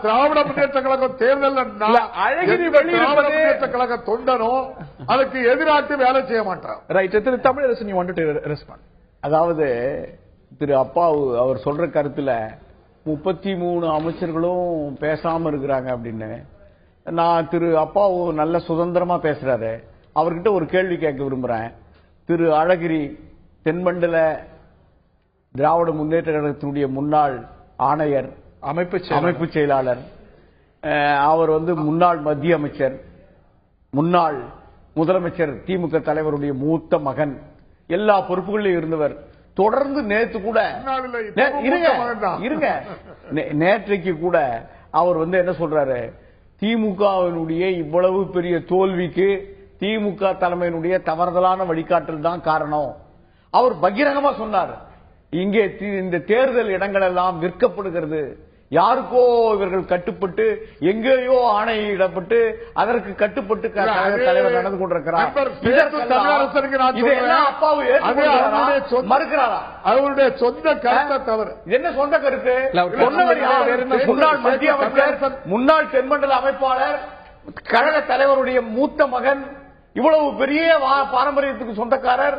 திராவிட முன்னேற்ற கழகம் தேர்தல் அழகிரி முன்னேற்ற கழக தொண்டனும் அதுக்கு எதிராட்டு வேலை செய்ய மாட்டான். தமிழரசன், அதாவது திரு அப்பாவு அவர் சொல்ற கருத்துல 33 அமைச்சர்களும் பேசாம இருக்கிறாங்க அப்படின்னு நான் திரு அப்பாவு நல்ல சுதந்திரமா பேசுறாரு. அவர்கிட்ட ஒரு கேள்வி கேட்க விரும்புறேன். திரு அழகிரி தென்மண்டல திராவிட முன்னேற்ற கழகத்தினுடைய முன்னாள் ஆணையர், அமைப்பு செயலாளர், அவர் முன்னாள் மத்திய அமைச்சர், முன்னாள் முதலமைச்சர், திமுக தலைவருடைய மூத்த மகன், எல்லா பொறுப்புகளிலும் இருந்தவர். தொடர்ந்து நேற்று கூட நேற்றைக்கு கூட அவர் என்ன சொல்றாரு, திமுகவினுடைய இவ்வளவு பெரிய தோல்விக்கு திமுக தலைமையினுடைய தவறுதலான வழிகாட்டல் தான் காரணம். அவர் பகிரங்கமா சொன்னார், இங்கே இந்த தேர்தல் இடங்கள் எல்லாம் விற்கப்படுகிறது, யாருக்கோ இவர்கள் கட்டுப்பட்டு எங்கேயோ ஆணையிடப்பட்டு அதற்கு கட்டுப்பட்டு தலைவர் நடந்து கொண்டிருக்கிறார். மறுக்கிறாரா? அவருடைய சொந்த கருத்தை தவிர என்ன சொந்த கருத்து? முன்னாள் மத்திய அமைச்சர், முன்னாள் தென்மண்டல அமைப்பாளர், கழக தலைவருடைய மூத்த மகன், இவ்வளவு பெரிய பாரம்பரியத்துக்கு சொந்தக்காரர்,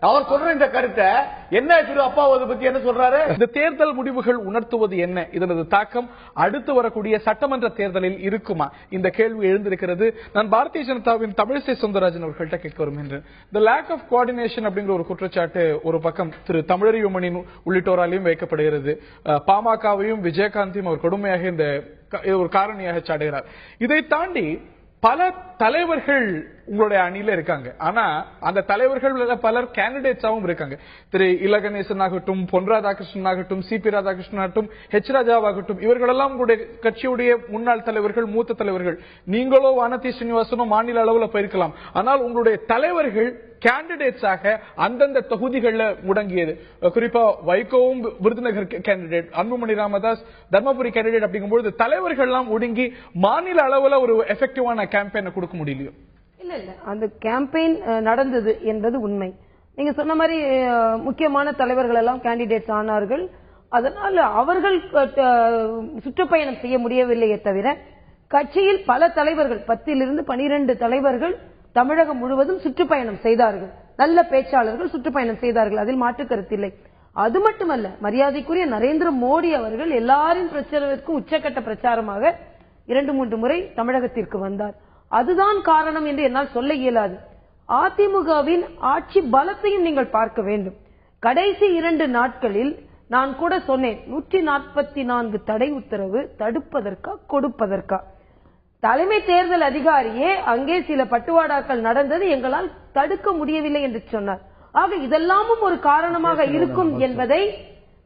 அவர் சொல்ற இந்த கருத்தை என்ன திரு அப்பாவது பத்தி என்ன சொல்றாரு? இந்த தேர்தல் முடிவுகள் உணர்த்துவது என்ன? இதனது தாக்கம் அடுத்து வரக்கூடிய சட்டமன்ற தேர்தலில் இருக்குமா? இந்த கேள்வி எழுந்திருக்கிறது. நான் பாரதிய ஜனதாவின் தமிழிசை சவுந்தரராஜன் அவர்கள்ட்ட கேட்க வருகின்றேன். The lack of coordination அப்படிங்கிற ஒரு குற்றச்சாட்டு ஒரு பக்கம் திரு தமிழறிவுமணி உள்ளிட்டோராலையும் வைக்கப்படுகிறது. பாமகவையும் விஜயகாந்தையும் அவர் கொடுமையாக இந்த ஒரு காரணியாக சாடுகிறார். இதை தாண்டி பல தலைவர்கள் உங்களுடைய அணியில இருக்காங்க. ஆனா அந்த தலைவர்கள் பலர் கேண்டிடேட்ஸாவும் இருக்காங்க. திரு இலகணேசன் ஆகட்டும், பொன் ராதாகிருஷ்ணன் ஆகட்டும், சிபி ராதாகிருஷ்ணன் ஆகட்டும், ஹெச் ராஜாவாகட்டும், இவர்களெல்லாம் உங்களுடைய கட்சியுடைய முன்னாள் தலைவர்கள், மூத்த தலைவர்கள். நீங்களோ வானதி ஸ்ரீனிவாசனோ மாநில அளவில் போயிருக்கலாம். ஆனால் உங்களுடைய தலைவர்கள் கேண்டிடேட்ஸாக அந்தந்த தொகுதிகளில் முடங்கியது. குறிப்பா வைகோவும் விருதுநகர் கேண்டிடேட், அன்புமணி ராமதாஸ் தர்மபுரி கேண்டிடேட். அப்படிங்கும்போது தலைவர்கள்லாம் ஒடுங்கி மாநில அளவில் ஒரு எஃபெக்டிவான கேம்பெயினை கொடுக்க முடியலையோ? இல்ல அந்த கேம்பெயின் நடந்தது என்பது உண்மை. நீங்க சொன்ன மாதிரி முக்கியமான தலைவர்கள் எல்லாம் கேண்டிடேட்ஸ் ஆனார்கள். அதனால அவர்கள் சுற்றுப்பயணம் செய்ய முடியவில்லையே தவிர கட்சியில் பல தலைவர்கள் 10 to 12 தலைவர்கள் தமிழகம் முழுவதும் சுற்றுப்பயணம் செய்தார்கள். நல்ல பேச்சாளர்கள் சுற்றுப்பயணம் செய்தார்கள், அதில் மாற்று கருத்தில்லை. அது மட்டுமல்ல, மரியாதைக்குரிய நரேந்திர மோடி அவர்கள் எல்லாரின் பிரச்சாரத்திற்கும் உச்சக்கட்ட பிரச்சாரமாக 2-3 முறை தமிழகத்திற்கு வந்தார். அதுதான் காரணம் என்று என்னால் சொல்ல இயலாது. அதிமுகவின் ஆட்சி பலத்தையும் நீங்கள் பார்க்க வேண்டும். கடைசி 2 நாட்களில் நான் கூட சொன்னேன், 144 தடை உத்தரவு தடுப்பதற்கா கொடுப்பதற்கா? தலைமை தேர்தல் அதிகாரியே அங்கே சில பட்டுவாடாக்கள் நடந்தது, எங்களால் தடுக்க முடியவில்லை என்று சொன்னார். ஆக இதெல்லாமும் ஒரு காரணமாக இருக்கும் என்பதை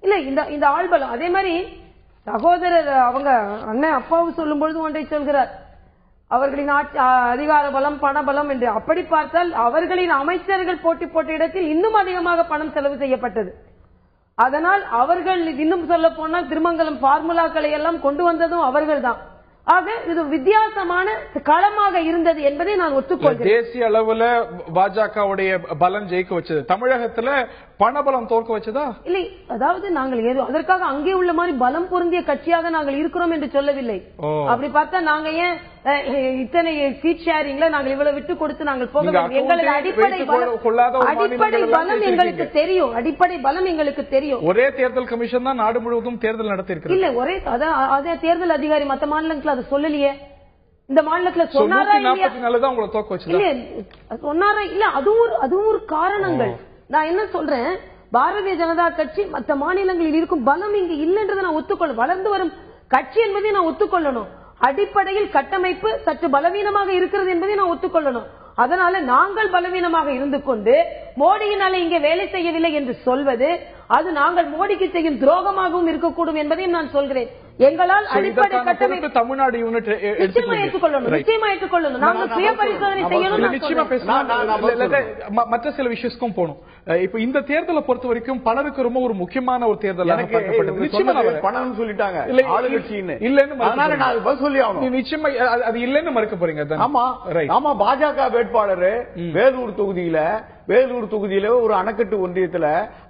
இல்ல இந்த ஆள்பலம். அதே மாதிரி சகோதரர் அவங்க அண்ணன் அப்பாவு சொல்லும் பொழுது ஒன்றை சொல்கிறார், அவர்களின் அதிகார பலம் பண பலம் என்று. அப்படி பார்த்தால் அவர்களின் அமைச்சர்கள் போட்டி போட்ட இடத்தில் இன்னும் அதிகமாக பணம் செலவு செய்யப்பட்டது. அதனால் அவர்கள் இன்னும் சொல்ல போனால் திருமங்கலம் பார்முலாக்களை எல்லாம் கொண்டு வந்ததும் அவர்கள்தான். ஆக இது வித்தியாசமான களமாக இருந்தது என்பதை நான் ஒத்துக்கொள்கிறேன். தேசிய அளவுல பாஜகவுடைய பலம் ஜெயிக்க வச்சது, தமிழகத்துல பணபலம் தோற்க வச்சதா? இல்லை, அதாவது நாங்கள் அதற்காக அங்கே உள்ள மாதிரி பலம் பொருந்திய கட்சியாக நாங்கள் இருக்கிறோம் என்று சொல்லவில்லை. அப்படி பார்த்தா நாங்க ஏன் இத்தனை சீட் ஷேரிங்ல நாங்கள் இவ்வளவு விட்டு கொடுத்து நாங்கள் போக வேண்டும்? எங்களது அடிப்படை பலம் எங்களுக்கு தெரியும். அடிப்படை பலம் எங்களுக்கு தெரியும். ஒரே தேர்தல் கமிஷன் தான் நாடு முழுவதும் தேர்தல் நடத்தி இருக்கு. இல்ல, ஒரே அதே தேர்தல் அதிகாரி மற்ற மாநிலங்கள் அதை சொல்லலையே. இந்த மாநிலத்துல சொன்னாரா இல்ல? அதுவும் ஒரு காரணங்கள். நான் என்ன சொல்றேன், பாரதிய ஜனதா கட்சி மற்ற மாநிலங்களில் இருக்கும் பலம் இங்கு இல்லைன்றதை நான் ஒத்துக்கொள்ள, வளர்ந்து வரும் கட்சி என்பதை நான் ஒத்துக்கொள்ளணும். அடிப்படையில் கட்டமைப்பு சற்று பலவீனமாக இருக்கிறது என்பதை நான் ஒத்துக்கொள்ளணும். அதனால நாங்கள் பலவீனமாக இருந்து கொண்டு மோடியினால இங்கே வேலை செய்யவில்லை என்று சொல்வது அது நாங்கள் மோடிக்கு செய்யும் துரோகமாகவும் இருக்கக்கூடும் என்பதையும் நான் சொல்கிறேன். எங்களால் அடிப்படை கட்டமைப்பு தமிழ்நாடு யூனிட் நிச்சயமா ஏற்றுக்கொள்ளணும். நாங்கள் சுய பரிசோதனை செய்யணும். மற்ற சில விஷயத்துக்கும் போகணும். இப்ப இந்த தேர்தலை பொறுத்த வரைக்கும் பலருக்கு ரொம்ப ஒரு முக்கியமான ஒரு தேர்தல் சொல்லிட்டாங்க. நிச்சயமா அது இல்லைன்னு மறுக்க போறீங்க. ஆமா, பாஜக வேட்பாளர் வேலூர் தொகுதியில ஒரு அணைக்கட்டு ஒன்றியத்துல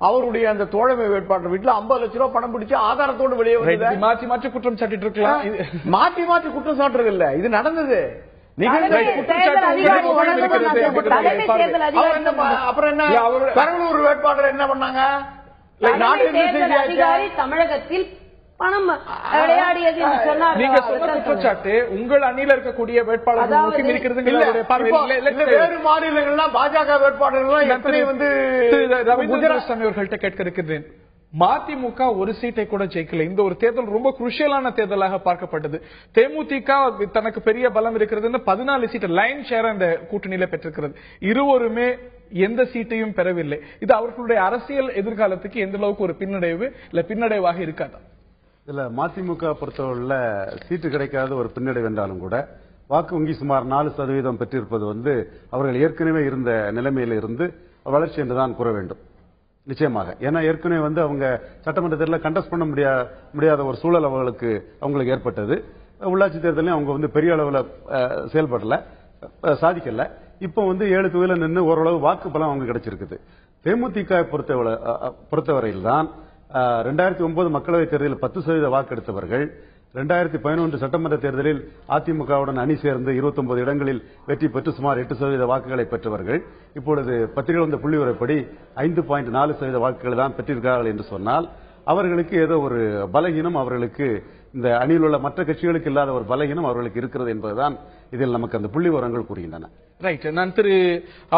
அவருடைய அந்த தோழமை வேட்பாளர் வீட்டுல 50 லட்சம் ரூபாய் பணம் பிடிச்சு ஆதாரத்தோடு வெளியே வந்து மாற்றி குற்றம் சாட்டிட்டு இருக்கலாம். மாற்றி குற்றம் சாட்டுறது இல்ல, இது நடந்தது. அப்புறம் என்ன பெரம்பலூர் வேட்பாளர் என்ன பண்ணாங்க? தமிழகத்தில் பணம் விளையாடியது சொன்னார். நீங்க சொன்ன குற்றச்சாட்டு உங்கள் அணியில இருக்கக்கூடிய வேட்பாளர்கள் இருக்கிறது. வேறு மாநிலங்கள்லாம் பாஜக வேட்பாளர்கள் வந்து ரவீந்திரசாமி அவர்கள்ட்ட கேட்க இருக்கிறேன். மதிமுக ஒரு சீட்டை கூட ஜெயிக்கல. இந்த ஒரு தேர்தல் ரொம்ப குருஷியலான தேர்தலாக பார்க்கப்பட்டது. தேமுதிக தனக்கு பெரிய பலம் இருக்கிறது, 14 சீட் லைன் ஷேர் அந்த கூட்டணியில பெற்றிருக்கிறது. இருவருமே எந்த சீட்டையும் பெறவில்லை. இது அவர்களுடைய அரசியல் எதிர்காலத்துக்கு எந்த அளவுக்கு ஒரு பின்னடைவு இல்ல பின்னடைவாக இருக்காதா? இல்ல, மதிமுக பொறுத்தவரையில சீட்டு கிடைக்காத ஒரு பின்னடைவு என்றாலும் கூட வாக்கு வங்கி சுமார் 4% பெற்றிருப்பது வந்து அவர்கள் ஏற்கனவே இருந்த நிலைமையில இருந்து வளர்ச்சி என்றுதான் கூற வேண்டும். நிச்சயமாக. ஏன்னா ஏற்கனவே வந்து அவங்க சட்டமன்ற தேர்தலில் கண்டஸ்ட் பண்ண முடியாத ஒரு சூழல் அவங்களுக்கு ஏற்பட்டது. உள்ளாட்சி தேர்தலையும் அவங்க வந்து பெரிய அளவில் செயல்படல, சாதிக்கல. இப்போ வந்து 7 தொகுதியில் நின்று ஓரளவு வாக்கு பலம் அவங்க கிடைச்சிருக்குது. தேமுதிக பொறுத்தவரையில் தான் 2009 மக்களவைத் தேர்தலில் 10% வாக்கு எடுத்தவர்கள் 2011 சட்டமன்ற தேர்தலில் அதிமுகவுடன் அணி சேர்ந்து 29 இடங்களில் வெற்றி பெற்று சுமார் 8% வாக்குகளை பெற்றவர்கள் இப்பொழுது பத்திரிகை வந்த புள்ளிவிவரப்படி 5.4% வாக்குகள் தான் பெற்றிருக்கிறார்கள் என்று சொன்னால் அவர்களுக்கு ஏதோ ஒரு பலகீனம், அவர்களுக்கு இந்த அணியில் உள்ள மற்ற கட்சிகளுக்கு இல்லாத ஒரு பலகீனம் அவர்களுக்கு இருக்கிறது என்பதுதான் இதில் நமக்கு அந்த புள்ளி விவரங்கள் கூறுகின்றன. ரைட். நான் திரு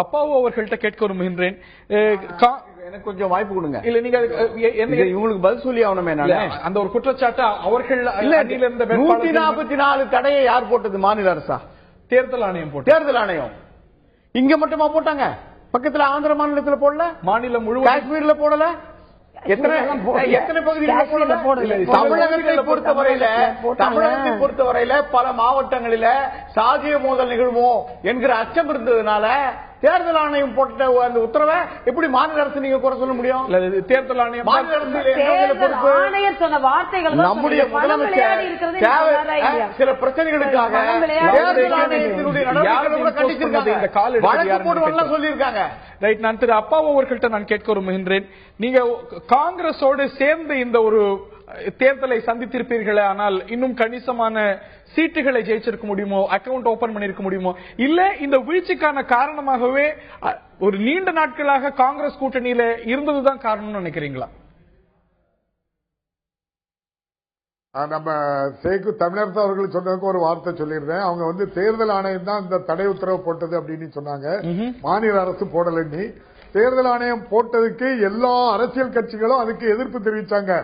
அப்பாவு அவர்கள்ட்ட கேட்க விரும்புகின்றேன். எனக்கு கொஞ்சம் வாய்ப்பு கொடுங்க. இல்ல, நீங்க இவங்களுக்கு பதில் சொல்லி ஆகணுமே. அந்த ஒரு குற்றச்சாட்டு அவர்கள் 144 தடையை யார் போட்டது? மாநில அரசா? தேர்தல் ஆணையம் போட்டு. தேர்தல் ஆணையம் இங்க மட்டுமா போட்டாங்க? பக்கத்துல ஆந்திர மாநிலத்துல போடல? மாநிலம் முழுவதும் காஷ்மீர்ல போடல? எத்தனை பகுதிகளில் போடல? தமிழகத்தை பொறுத்தவரையில பல மாவட்டங்களில சாதிய மோதல் நிகழ்வோ என்கிற அச்சம் இருந்ததுனால தேர்தல் ஆணையம் போட்ட அந்த உத்தரவை எப்படி மாநில அரசு நீங்க குறை சொல்ல முடியும்? தேர்தல் ஆணையம் மாநில அரசு நம்முடைய முதலமைச்சர் சில பிரச்சனைகளுக்காக தேர்தல் ஆணையத்தினுடைய நடவடிக்கைகளை கண்டிச்சிருக்காங்க, வழக்கு போடுவாங்க சொல்லியிருக்காங்க. ரைட். நான் திரு அப்பாவு அவர்கள்ட்ட நான் கேட்க விரும்புகின்றேன். நீங்க காங்கிரஸோடு சேர்ந்து இந்த ஒரு தேர்தலை சந்தித்திருப்பீர்களே, ஆனால் இன்னும் கணிசமான சீட்டுகளை ஜெயிச்சிருக்க முடியுமோ, அக்கவுண்ட் ஓபன் பண்ணிருக்க முடியுமோ, இல்ல இந்த வீழ்ச்சிக்கான காரணமாகவே ஒரு நீண்ட நாட்களாக காங்கிரஸ் கூட்டணியில இருந்ததுதான் காரணம்னு நினைக்கிறீங்களா? நம்ம தமிழரசு அவர்கள் சொன்னதுக்கு ஒரு வார்த்தை சொல்லியிருந்தேன். அவங்க வந்து தேர்தல் ஆணையம் தான் இந்த தடை உத்தரவு போட்டது அப்படின்னு சொன்னாங்க, மாநில அரசு போடலன்னு. தேர்தல் ஆணையம் போட்டதுக்கு எல்லா அரசியல் கட்சிகளும் அதுக்கு எதிர்ப்பு தெரிவிச்சாங்க.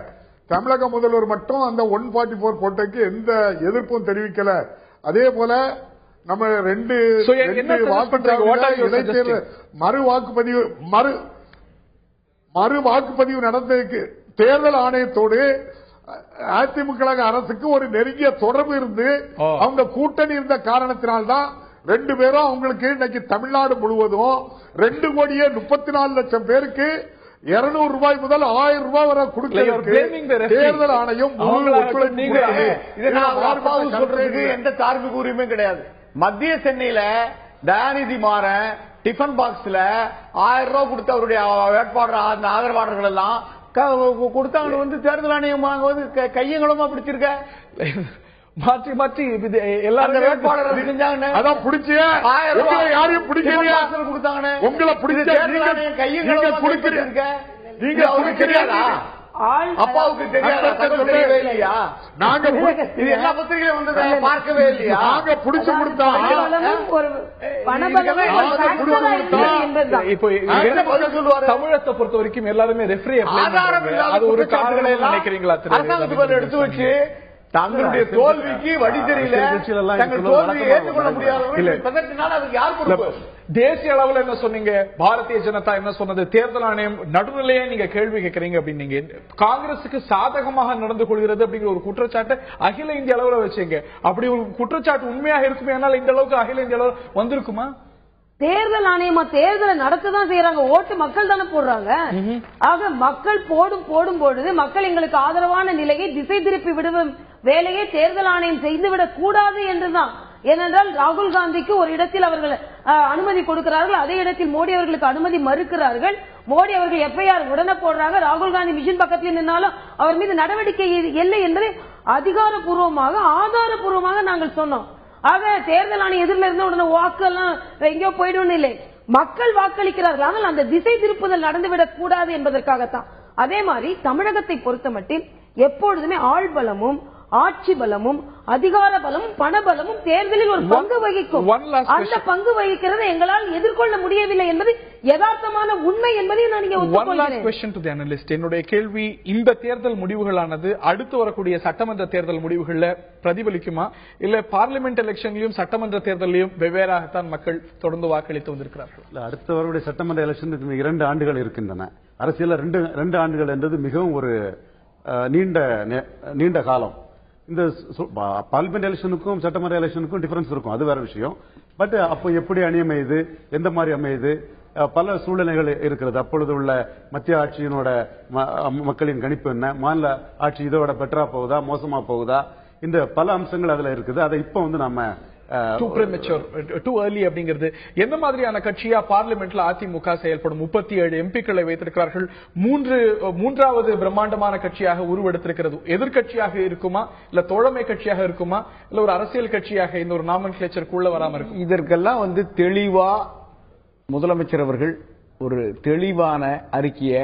தமிழக முதல்வர் மட்டும் அந்த 144 போட்டதுக்கு எந்த எதிர்ப்பும் தெரிவிக்கல. அதே போல நம்ம மறு வாக்குப்பதிவு நடந்ததுக்கு தேர்தல் ஆணையத்தோடு அதிமுக அரசுக்கு ஒரு நெருங்கிய தொடர்பு இருந்து அவங்க கூட்டணி இருந்த காரணத்தினால்தான் 2 பேரும் அவங்களுக்கு இன்னைக்கு தமிழ்நாடு முழுவதும் 2,34,00,000 பேருக்கு 200 ரூபாய் முதல் 1000 ரூபாய் வரை கொடுக்க தேர்தல் ஆணையம் சொல்றதுக்கு எந்த தார்மீக உரிமை கிடையாது. மத்திய சென்னையில தயாநிதி மாறன் டிஃபன் பாக்ஸ்ல 1000 ரூபாய் கொடுத்த அவருடைய வேட்பாளர் அந்த ஆதரவாளர்கள் எல்லாம் கொடுத்தாங்க. வந்து தேர்தல் ஆணையம் வாங்குவது கையங்களமா பிடிச்சிருக்க மாற்றி மாற்றி எல்லாரும் வேட்பாளர் செஞ்சாங்க. அதான் பிடிச்ச யாரையும் பிடிக்கலையா கொடுத்தாங்க. உங்களை பிடிச்ச கையங்களா கொடுத்திருக்க நீங்க அவருக்கு தெரியாதா? அப்பாவுக்கு தெரியவே இல்லையா? நாங்க இது எல்லா பத்திரிகையும் வந்து பார்க்கவே இல்லையா? நாங்க புடிச்சு கொடுத்தா இப்போ தமிழகத்தை பொறுத்த வரைக்கும் எல்லாருமே ரெஃப்ரி அது ஒரு காரணம் நினைக்கிறீங்களா? எடுத்து வச்சு தங்களுடைய தோல்விக்கு வழி தெரியல, தோல்வியை ஏற்றுக்கொள்ள முடியாத தேசிய அளவில் என்ன சொன்னீங்க? பாரதிய ஜனதா என்ன சொன்னது? தேர்தல் ஆணையம் நடுநிலையே நீங்க கேள்வி கேட்கறீங்க அப்படின்னீங்க. காங்கிரசுக்கு சாதகமாக நடந்து கொள்கிறது அப்படிங்கிற ஒரு குற்றச்சாட்டு அகில இந்திய அளவில் வச்சீங்க. அப்படி ஒரு குற்றச்சாட்டு உண்மையாக இருக்குமே, ஆனால் இந்த அளவுக்கு அகில இந்திய அளவில் வந்திருக்குமா? தேர்தல் ஆணையமா தேர்தலை நடத்ததான் செய்யறாங்க. ஓட்டு மக்கள் தானே போடுறாங்க. ஆக மக்கள் போடும் பொழுது மக்கள் எங்களுக்கு ஆதரவான நிலையை திசை திருப்பி விடுவோம் வேலையை தேர்தல் ஆணையம் செய்துவிடக் கூடாது என்றுதான். ஏனென்றால் ராகுல் காந்திக்கு ஒரு இடத்தில் அவர்கள் அனுமதி கொடுக்கிறார்கள், அதே இடத்தில் மோடி அவர்களுக்கு அனுமதி மறுக்கிறார்கள். மோடி அவர்கள் எஃப்ஐஆர் உடனே போடுறாங்க. ராகுல் காந்தி மிஷின் பக்கத்தில் நின்னாலும் அவர் மீது நடவடிக்கை இல்லை என்பதை அதிகாரப்பூர்வமாக ஆதாரப்பூர்வமாக நாங்கள் சொன்னோம். ஆக தேர்தல் ஆணையம் எதிரில் இருந்த உடனே வாக்கு எல்லாம் எங்கேயோ போயிடும் இல்லை, மக்கள் வாக்களிக்கிறார்கள். ஆனால் அந்த திசை திருப்புதல் நடந்துவிடக் கூடாது என்பதற்காகத்தான். அதே மாதிரி தமிழகத்தை பொறுத்த மட்டும் எப்பொழுதுமே ஆள் பலமும் ஆட்சி பலமும் அதிகார பலமும் பணபலமும் தேர்தலில் ஒரு பங்கு வகிக்கும். அந்த பங்கு வகிக்கிறதை எங்களால் எதிர்கொள்ள முடியவில்லை என்பது யதார்த்தமான உண்மை என்பதை நான் இங்கே ஒத்துக்கொள்கிறேன். என்னுடைய கேள்வி, இந்த தேர்தல் முடிவுகளானது அடுத்து வரக்கூடிய சட்டமன்ற தேர்தல் முடிவுகள்ல பிரதிபலிக்குமா, இல்ல பார்லிமெண்ட் எலெக்ஷன்லயும் சட்டமன்ற தேர்தலையும் வெவ்வேறாகத்தான் மக்கள் தொடர்ந்து வாக்களித்து வந்திருக்கிறார்கள்? அடுத்த வரக்கூடிய சட்டமன்ற எலெக்ஷனுக்கு 2 ஆண்டுகள் இருக்கின்றன. அரசியல் 2 ஆண்டுகள் என்பது மிகவும் ஒரு நீண்ட காலம். இந்த பார்லிமெண்ட் எலெக்ஷனுக்கும் சட்டமன்ற எலெக்ஷனுக்கும் டிஃபரன்ஸ் இருக்கும், அது வேற விஷயம். பட் அப்போ எப்படி அணி அமையுது, எந்த மாதிரி அமையுது, பல சூழ்நிலைகள் இருக்கிறது. அப்பொழுது உள்ள மத்திய ஆட்சியினோட மக்களின் கணிப்பு என்ன, மாநில ஆட்சி இதோட பெட்டரா போகுதா மோசமா போகுதா, இந்த பல அம்சங்கள் அதுல இருக்குது. அதை இப்ப வந்து நம்ம டூ ப்ரீமெச்சூர், டூ ஏர்லி அப்படிங்கிறது. எந்த மாதிரியான கட்சியா பார்லிமெண்ட்ல அதிமுக செயல்படும்? 37 எம்பிக்களை வைத்திருக்கிறார்கள். மூன்றாவது பிரம்மாண்டமான கட்சியாக உருவெடுத்திருக்கிறது. எதிர்கட்சியாக இருக்குமா, இல்ல தோழமை கட்சியாக இருக்குமா, இல்ல ஒரு அரசியல் கட்சியாக இந்த ஒரு நாமன்கிளேச்சருக்குள்ள வராம இருக்கும்? இதற்கெல்லாம் வந்து தெளிவா முதலமைச்சர் அவர்கள் ஒரு தெளிவான அறிக்கையை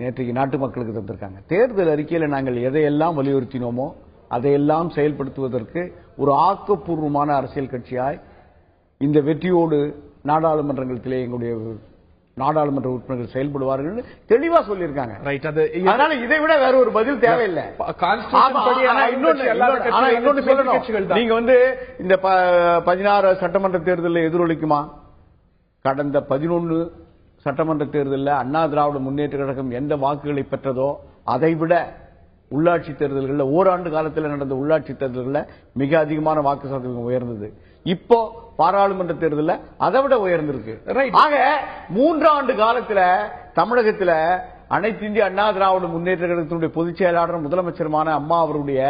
நேற்றைக்கு நாட்டு மக்களுக்கு தந்திருக்காங்க. தேர்தல் அறிக்கையில நாங்கள் எதையெல்லாம் வலியுறுத்தினோமோ அதையெல்லாம் செயல்படுத்துவதற்கு ஒரு ஆக்கப்பூர்வமான அரசியல் கட்சியாய் இந்த வெற்றியோடு நாடாளுமன்றத்திலே எங்களுடைய நாடாளுமன்ற உறுப்பினர்கள் செயல்படுவார்கள் தெளிவா சொல்லியிருக்காங்க. அதனால இதை விட வேற ஒரு பதில் தேவையில்லை. நீங்க வந்து இந்த 16 சட்டமன்ற தேர்தலில் எதிரொலிக்குமா? கடந்த 11 சட்டமன்ற தேர்தலில் அண்ணா திராவிட முன்னேற்ற கழகம் எந்த வாக்குகளை பெற்றதோ அதைவிட உள்ளாட்சி தேர்தல்களில் ஓராண்டு காலத்தில் நடந்த உள்ளாட்சி தேர்தல்களில் மிக அதிகமான வாக்கு சதவீதம் உயர்ந்தது. இப்போ பாராளுமன்ற தேர்தலில் அதை விட உயர்ந்திருக்கு. ஆக 3 ஆண்டு காலத்தில் தமிழகத்தில் அனைத்து இந்திய அண்ணா திராவிட முன்னேற்ற கழகத்தினுடைய பொதுச் செயலாளர் முதலமைச்சருமான அம்மா அவருடைய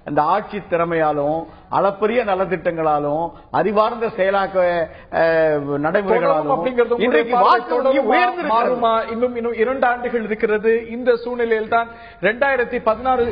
அந்த ஆட்சி திறமையாலும் அளப்பரிய நலத்திட்டங்களாலும் அறிவார்ந்த செயலாக்க நடைமுறைகளாலும் இன்றைக்கு மாறுமா? இன்னும் 2 ஆண்டுகள் இருக்கிறது. இந்த சூழ்நிலையில் தான் 2016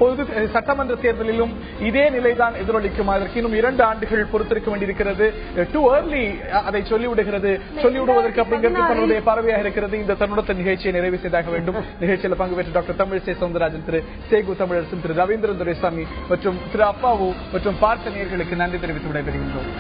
பொது சட்டமன்ற தேர்தலிலும் இதே நிலைதான் எதிரொலிக்குமா? அதற்கு இன்னும் 2 ஆண்டுகள் பொறுத்திருக்க வேண்டியிருக்கிறது. டூ ஏர்லி அதை சொல்லிவிடுவதற்கு அப்படிங்கிறது பார்வையாக இருக்கிறது. இந்த தருணத்தை நிகழ்ச்சியை நிறைவு செய்தாக வேண்டும். நிகழ்ச்சியில் பங்கு பெற்ற டாக்டர் தமிழிசை சவுந்தரராஜன், திரு சேகு தமிழரசன், திரு ரவீந்திரன் துரைசாமி மற்றும் திரு அப்பாவு மற்றும் பார்த்த நேயர்களுக்கு நன்றி தெரிவித்து விடைபெறுகின்றோம்.